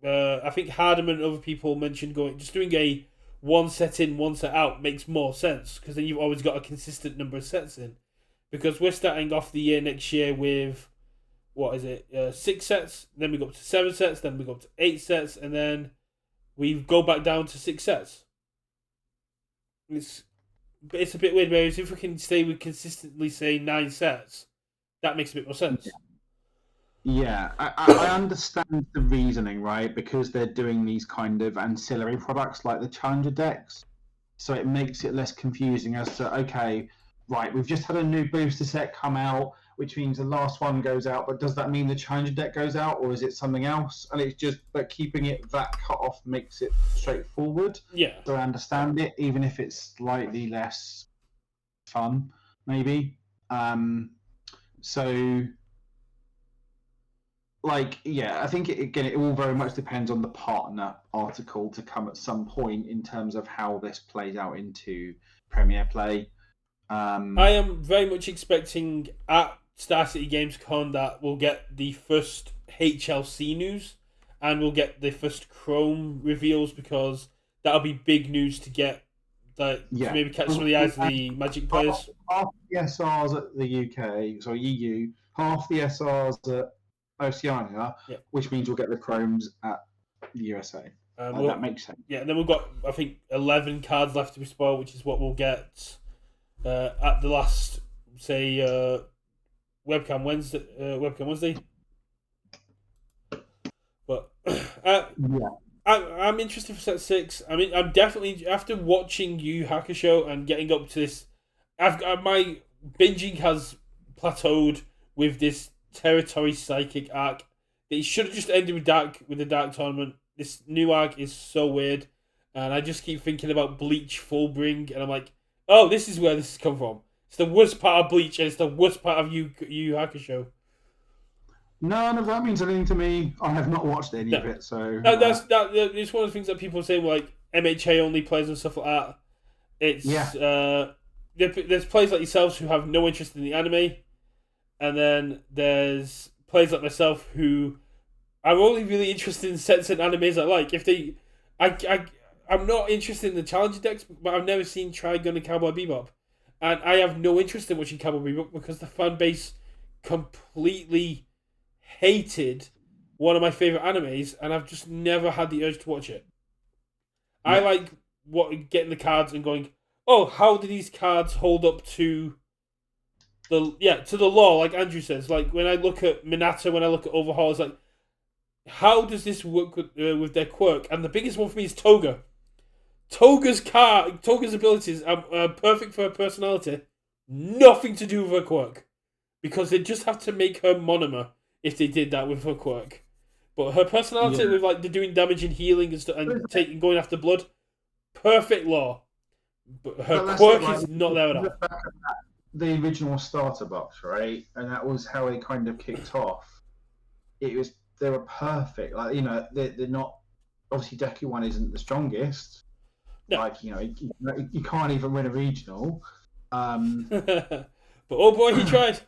Speaker 1: I think Hardeman and other people mentioned doing a 1 set in, 1 set out makes more sense because then you've always got a consistent number of sets in. Because we're starting off the year next year with what is it? 6 sets. Then we go up to 7 sets. Then we go up to 8 sets, and then we go back down to 6 sets. It's a bit weird. Whereas if we consistently say 9 sets, that makes a bit more sense.
Speaker 2: Yeah, I understand the reasoning, right? Because they're doing these kind of ancillary products like the Challenger decks. So it makes it less confusing as to, okay, right, we've just had a new booster set come out, which means the last one goes out, but does that mean the Challenger deck goes out, or is it something else? And it's just, but keeping it that cut off makes it straightforward.
Speaker 1: Yeah.
Speaker 2: So I understand it, even if it's slightly less fun, maybe. So, like, yeah, I think it all very much depends on the partner article to come at some point in terms of how this plays out into Premier Play.
Speaker 1: I am very much expecting at Star City Games Con that we'll get the first HLC news and we'll get the first Chrome reveals, because that'll be big news to get to maybe catch some of the eyes of the Magic players.
Speaker 2: Half the SRs at the UK, so EU, half the SRs at Oceania, which means we'll get the Chromes at the USA. That makes sense.
Speaker 1: Yeah, and then we've got, I think, 11 cards left to be spoiled, which is what we'll get at the last, say, Webcam Wednesday. But I'm interested for set 6. I mean, I'm definitely, after watching Yu Hakusho and getting up to this, my binging has plateaued with this Territory Psychic arc. It should have just ended with the Dark Tournament. This new arc is so weird, and I just keep thinking about Bleach Fullbring, and I'm like, oh, this is where this has come from. It's the worst part of Bleach, and it's the worst part of Yu Hakusho.
Speaker 2: None of that means anything to me. I have not watched any of it, so
Speaker 1: it's one of the things that people say, like MHA only plays and stuff like that. It's there's players like yourselves who have no interest in the anime, and then there's players like myself who are only really interested in sets and animes I like. I'm not interested in the Challenger decks, but I've never seen Trigun and Cowboy Bebop, and I have no interest in watching Cowboy Bebop because the fan base completely hated one of my favorite animes, and I've just never had the urge to watch it. Yeah. I like getting the cards and going, oh, how do these cards hold up to the lore? Like Andrew says, like when I look at Minato, when I look at Overhaul, it's like, how does this work with their quirk? And the biggest one for me is Toga. Toga's abilities are perfect for her personality. Nothing to do with her quirk, because they just have to make her monomer if they did that with her quirk. But her personality with like the doing damage and healing and stuff and going after blood, perfect lore. But her quirk is not there at all.
Speaker 2: The original starter box, right? And that was how they kind of kicked off. They were perfect. Like, you know, they're not, obviously Deku 1 isn't the strongest. No. Like, you know, you can't even win a regional.
Speaker 1: But oh boy, he tried.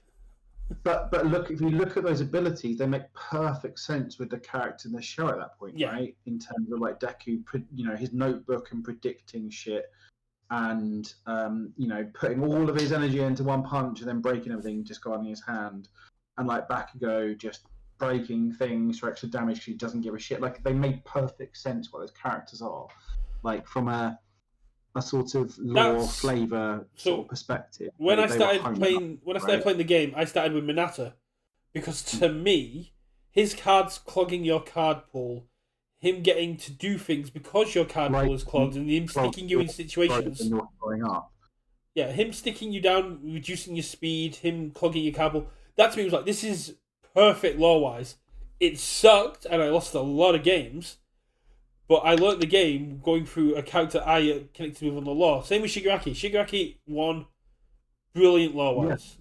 Speaker 2: But look, if you look at those abilities, they make perfect sense with the character in the show at that point, right? In terms of like Deku, you know, his notebook and predicting shit, and you know, putting all of his energy into one punch and then breaking everything, just guarding his hand, and like Bakugo just breaking things for extra damage because he doesn't give a shit. Like, they make perfect sense what those characters are, like from a sort of lore flavor sort of perspective.
Speaker 1: When I started playing the game, I started with Minato, because to me, his cards clogging your card pool, him getting to do things because your card pool is clogged, and him sticking you in situations. Yeah, him sticking you down, reducing your speed, him clogging your card pool. That to me was like, this is perfect lore wise. It sucked, and I lost a lot of games. But I learned the game going through a character I connected with on the lore. Same with Shigaraki. Shigaraki won, brilliant lore-wise.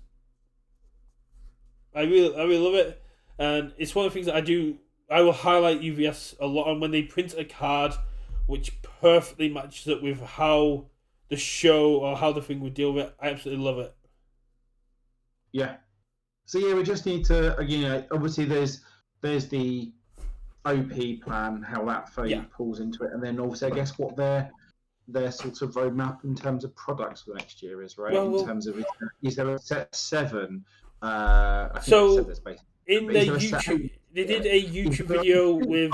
Speaker 1: Yeah. I really love it. And it's one of the things that I will highlight UVS a lot on when they print a card which perfectly matches up with how the show or how the thing would deal with it. I absolutely love it.
Speaker 2: Yeah. So yeah, we just need to, you know, obviously there's the OP plan, how that pulls into it, and then also I guess what their sort of roadmap in terms of products for next year is, right? In terms of, is there a set 7?
Speaker 1: in
Speaker 2: But
Speaker 1: their
Speaker 2: is there a set-
Speaker 1: YouTube, they did a YouTube
Speaker 2: there a-
Speaker 1: video with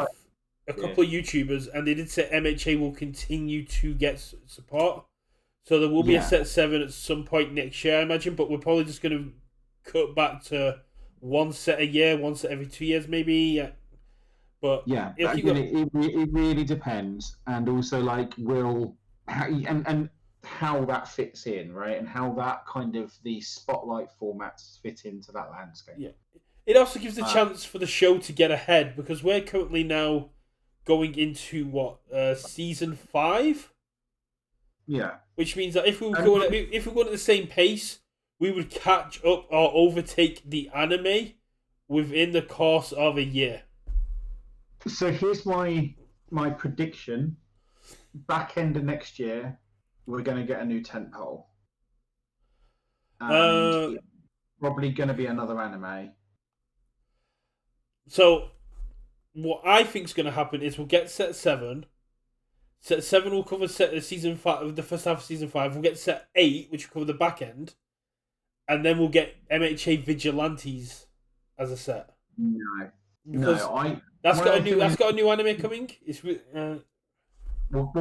Speaker 1: a couple of YouTubers, and they did say MHA will continue to get support. So there will be a
Speaker 2: Yeah.
Speaker 1: set 7 at some point next year, I imagine. But we're probably just going to cut back to one set a year, one set every 2 years, maybe. Yeah. But
Speaker 2: Yeah,
Speaker 1: it'll
Speaker 2: but
Speaker 1: keep
Speaker 2: again,
Speaker 1: going.
Speaker 2: it really depends, and also like and how that fits in, right, and how that kind of the spotlight formats fit into that landscape.
Speaker 1: Yeah. It also gives the chance for the show to get ahead, because we're currently now going into season 5.
Speaker 2: Yeah,
Speaker 1: Which means that if we were going at the same pace, we would catch up or overtake the anime within the course of a year.
Speaker 2: so here's my prediction: back end of next year, we're going to get a new tentpole, and it's probably going to be another anime.
Speaker 1: So, what I think is going to happen is we'll get set 7. Set 7 will cover season 5, the first half of season 5. We'll get set 8, which will cover the back end, and then we'll get MHA Vigilantes as a set.
Speaker 2: No,
Speaker 1: Because
Speaker 2: no,
Speaker 1: that's got a new anime coming. It's
Speaker 2: we'll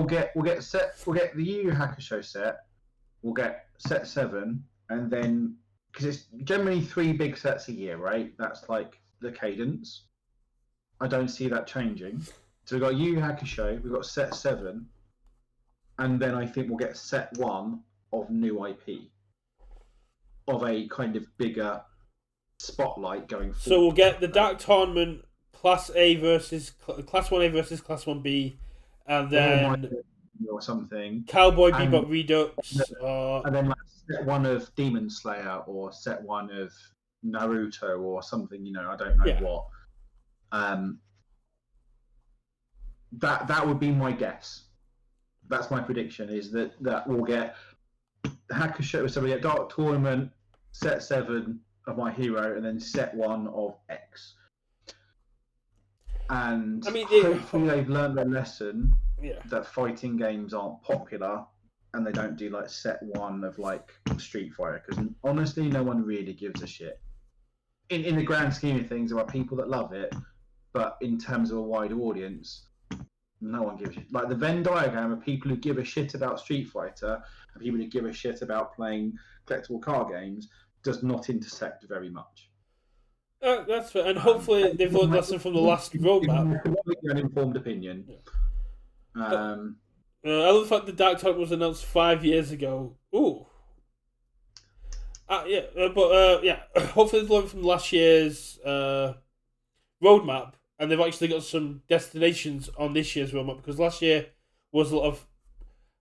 Speaker 2: get the Yu Yu Hakusho set. We'll get set 7, and then because it's generally 3 big sets a year, right? That's like the cadence. I don't see that changing. So we've got Yu Yu Hakusho, we've got set 7, and then I think we'll get set 1 of new IP, of a kind of bigger spotlight going forward.
Speaker 1: So we'll get the Dark Tournament, Class A versus Class 1A versus Class 1B, and then
Speaker 2: or something.
Speaker 1: Cowboy Bebop Redux,
Speaker 2: and then like set 1 of Demon Slayer or set 1 of Naruto or something. I don't know what. That would be my guess. That's my prediction. Is that we'll get Hakusho. So we get Dark Tournament, set 7 of My Hero, and then set 1 of X. And hopefully they've learned their lesson that fighting games aren't popular, and they don't do like set 1 of like Street Fighter, because honestly, no one really gives a shit. In the grand scheme of things, there are people that love it, but in terms of a wider audience, no one gives a shit. Like the Venn diagram of people who give a shit about Street Fighter and people who give a shit about playing collectible card games does not intersect very much.
Speaker 1: That's fair, and hopefully they've learned a lesson from the last roadmap.
Speaker 2: An informed opinion.
Speaker 1: I love the fact the Dark Tournament was announced 5 years ago. Ooh. Hopefully they've learned from last year's roadmap, and they've actually got some destinations on this year's roadmap, because last year was a lot of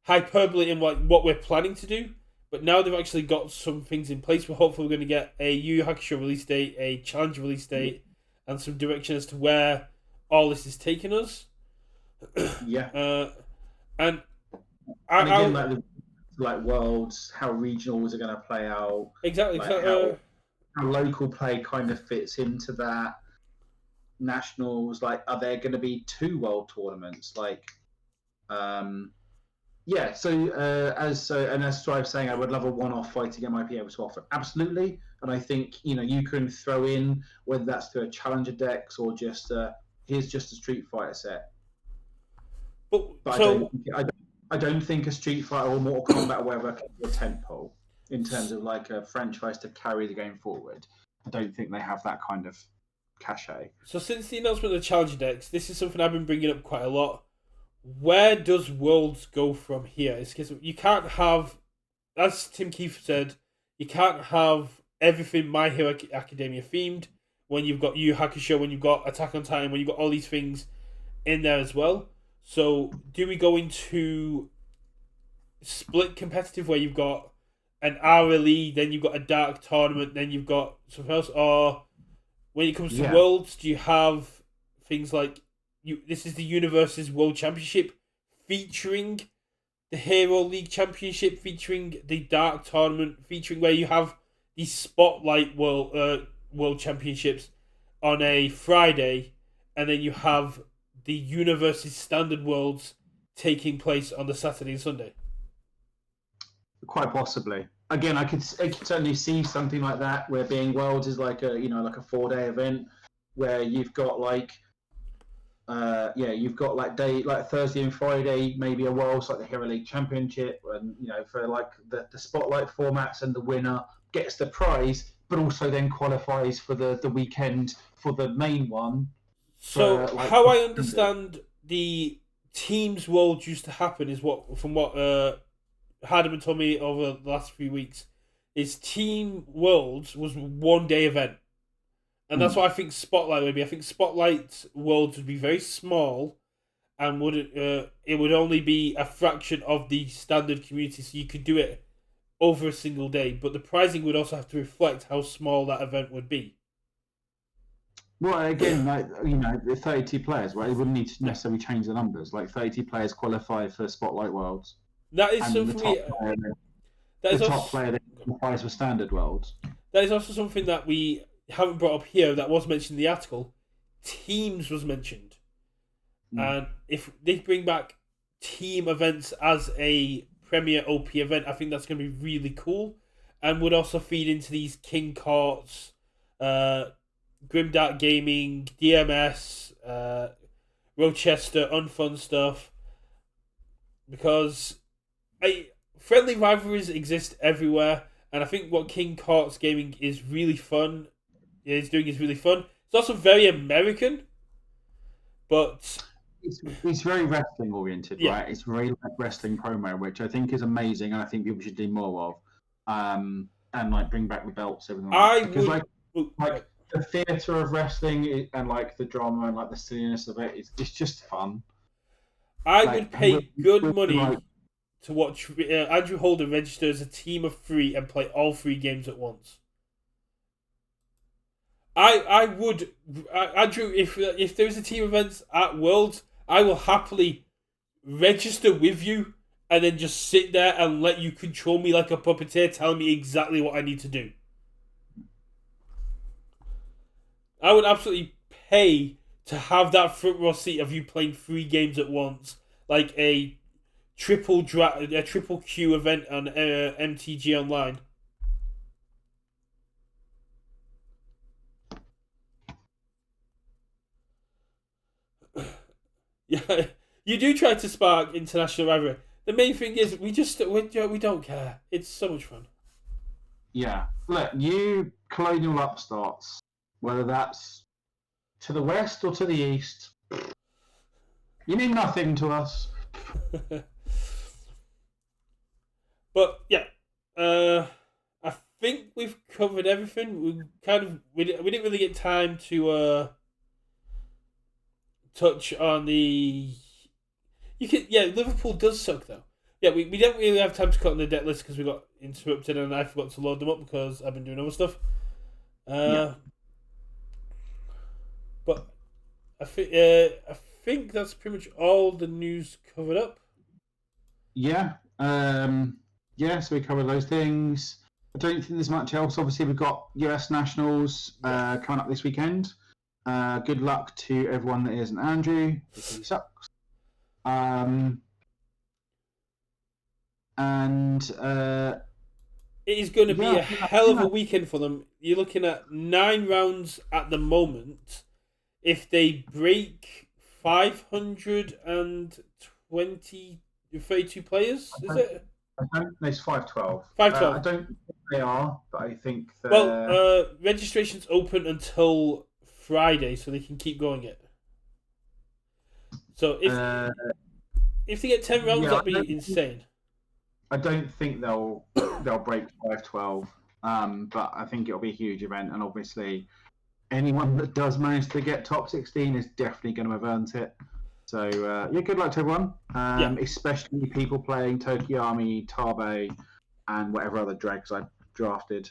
Speaker 1: hyperbole in what we're planning to do, but now they've actually got some things in place. We're hopefully going to get a Yu Yu Hakusho release date, a challenge release date, and some direction as to where all this is taking us.
Speaker 2: Yeah.
Speaker 1: And
Speaker 2: again, like worlds, how regionals are going to play out.
Speaker 1: Exactly.
Speaker 2: Like how local play kind of fits into that. Nationals, like, are there going to be 2 world tournaments? Like, yeah. So as I was saying, I would love a one-off fighting MIP able to offer. Absolutely, and I think you can throw in whether that's through a challenger decks or just here's just a Street Fighter set. But I don't think a Street Fighter or Mortal Kombat or whatever can be a tentpole in terms of like a franchise to carry the game forward. I don't think they have that kind of cachet.
Speaker 1: So since the announcement of the challenger decks, this is something I've been bringing up quite a lot. Where does Worlds go from here? It's because you can't have, as Tim Keefe said, you can't have everything My Hero Academia themed when you've got Yu Yu Hakusho, when you've got Attack on Titan, when you've got all these things in there as well. So do we go into split competitive where you've got an RLE, then you've got a Dark Tournament, then you've got something else? Or when it comes to Worlds, do you have things like this is the UKVersus World Championship featuring the Hero League Championship, featuring the Dark Tournament, featuring where you have the Spotlight World Championships on a Friday, and then you have the UKVersus Standard Worlds taking place on the Saturday and Sunday?
Speaker 2: Quite possibly. I could certainly see something like that where being Worlds is like a 4-day event where you've got you've got like Thursday and Friday, maybe a Worlds like the Hero League Championship, and for like the spotlight formats, and the winner gets the prize, but also then qualifies for the weekend for the main one.
Speaker 1: So how I understand the teams world used to happen is from what Hardiman told me over the last few weeks, is Team Worlds was 1-day event. And that's what I think Spotlight would be. I think Spotlight Worlds would be very small, and it would only be a fraction of the standard community, so you could do it over a single day. But the pricing would also have to reflect how small that event would be.
Speaker 2: Well, again, the 32 players, right? It wouldn't need to necessarily change the numbers. Like 32 players qualify for Spotlight Worlds.
Speaker 1: That is something.
Speaker 2: The top player that qualifies for Standard Worlds.
Speaker 1: That is also something that we haven't brought up here. That was mentioned in the article. Teams was mentioned, and if they bring back team events as a premier OP event, I think that's going to be really cool, and would also feed into these King Courts, Grimdark Gaming, DMS, Rochester, Unfun stuff, because friendly rivalries exist everywhere, and I think what King Courts Gaming is really fun. Is really fun. It's also very American, but
Speaker 2: it's very wrestling oriented, right? It's very like wrestling promo, which I think is amazing, and I think people should do more of. And like bring back the belts, everything. Because the theatre of wrestling and like the drama and like the silliness of it, it's just fun.
Speaker 1: I would pay good money to watch Andrew Holden register as a team of 3 and play all 3 games at once. I would, Andrew, if there's a team events at Worlds, I will happily register with you and then just sit there and let you control me like a puppeteer, telling me exactly what I need to do. I would absolutely pay to have that front row seat of you playing 3 games at once, like a triple Q event on MTG Online. Yeah, you do try to spark international rivalry. The main thing is we don't care. It's so much fun.
Speaker 2: Yeah, look, you colonial upstarts, whether that's to the west or to the east, you mean nothing to us.
Speaker 1: But yeah, I think we've covered everything. We didn't really get time to touch on Liverpool does suck though. Yeah, we don't really have time to cut on the debt list because we got interrupted and I forgot to load them up because I've been doing other stuff. But I think that's pretty much all the news covered up.
Speaker 2: Yeah. So we covered those things. I don't think there's much else. Obviously, we've got US Nationals coming up this weekend. Good luck to everyone that isn't Andrew, because he sucks.
Speaker 1: It is going to be a hell of a weekend for them. You're looking at 9 rounds at the moment. If they break 532 players, is it?
Speaker 2: I don't. There's 512.
Speaker 1: 512.
Speaker 2: I don't think they are, but I think they're...
Speaker 1: Well, registration's open until Friday, so they can keep going it. So if they get 10 rounds, that'd be insane.
Speaker 2: I don't think they'll break 512, but I think it'll be a huge event, and obviously anyone that does manage to get top 16 is definitely going to have earned it. So good luck to everyone, especially people playing Tokiyami, Tabe, and whatever other dregs I drafted.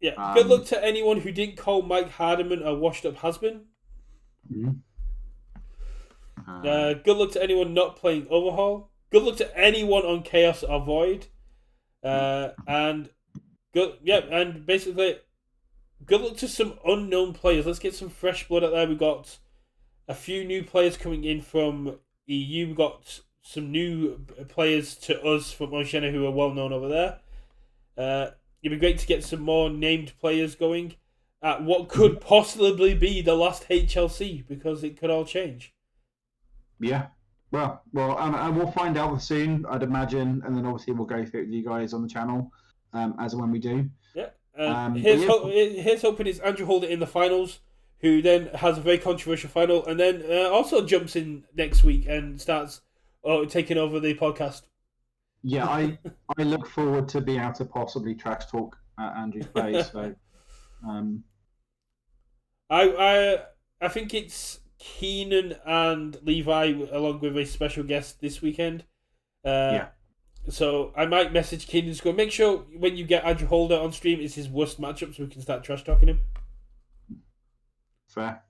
Speaker 1: Yeah, good luck to anyone who didn't call Mike Hardiman a washed-up has-been.
Speaker 2: Mm-hmm.
Speaker 1: Good luck to anyone not playing Overhaul. Good luck to anyone on Chaos or Void. And basically, good luck to some unknown players. Let's get some fresh blood out there. We got a few new players coming in from EU. We got some new players to us from Oceania who are well known over there. It'd be great to get some more named players going at what could possibly be the last HLC, because it could all change.
Speaker 2: Yeah. Well, and we'll find out soon, I'd imagine, and then obviously we'll go through it with you guys on the channel as and when we do.
Speaker 1: Yeah.
Speaker 2: Yeah.
Speaker 1: Here's hoping it's Andrew Holder in the finals, who then has a very controversial final, and then also jumps in next week and starts taking over the podcast.
Speaker 2: Yeah, I look forward to being able to possibly trash talk Andrew's play. So,
Speaker 1: I think it's Keenan and Levi along with a special guest this weekend.
Speaker 2: Yeah.
Speaker 1: So I might message Keenan to go, make sure when you get Andrew Holder on stream, it's his worst matchup so we can start trash talking him.
Speaker 2: Fair.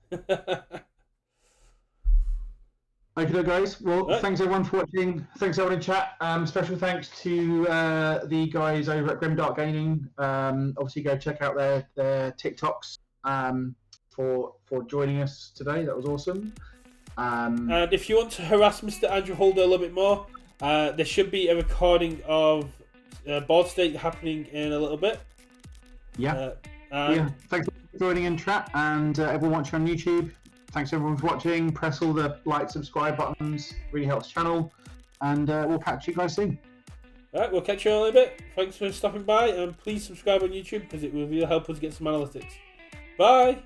Speaker 2: Okay, guys. Well, thanks everyone for watching. Thanks everyone in chat. Special thanks to the guys over at Grimdark Gaming. Obviously, go check out their TikToks for joining us today. That was awesome.
Speaker 1: And if you want to harass Mr. Andrew Holder a little bit more, there should be a recording of Board State happening in a little bit.
Speaker 2: Yeah. Thanks for joining in chat, and everyone watching on YouTube. Thanks everyone for watching. Press all the like, subscribe buttons. Really helps the channel. And we'll catch you guys soon.
Speaker 1: Alright, we'll catch you in a little bit. Thanks for stopping by, and please subscribe on YouTube because it will really help us get some analytics. Bye!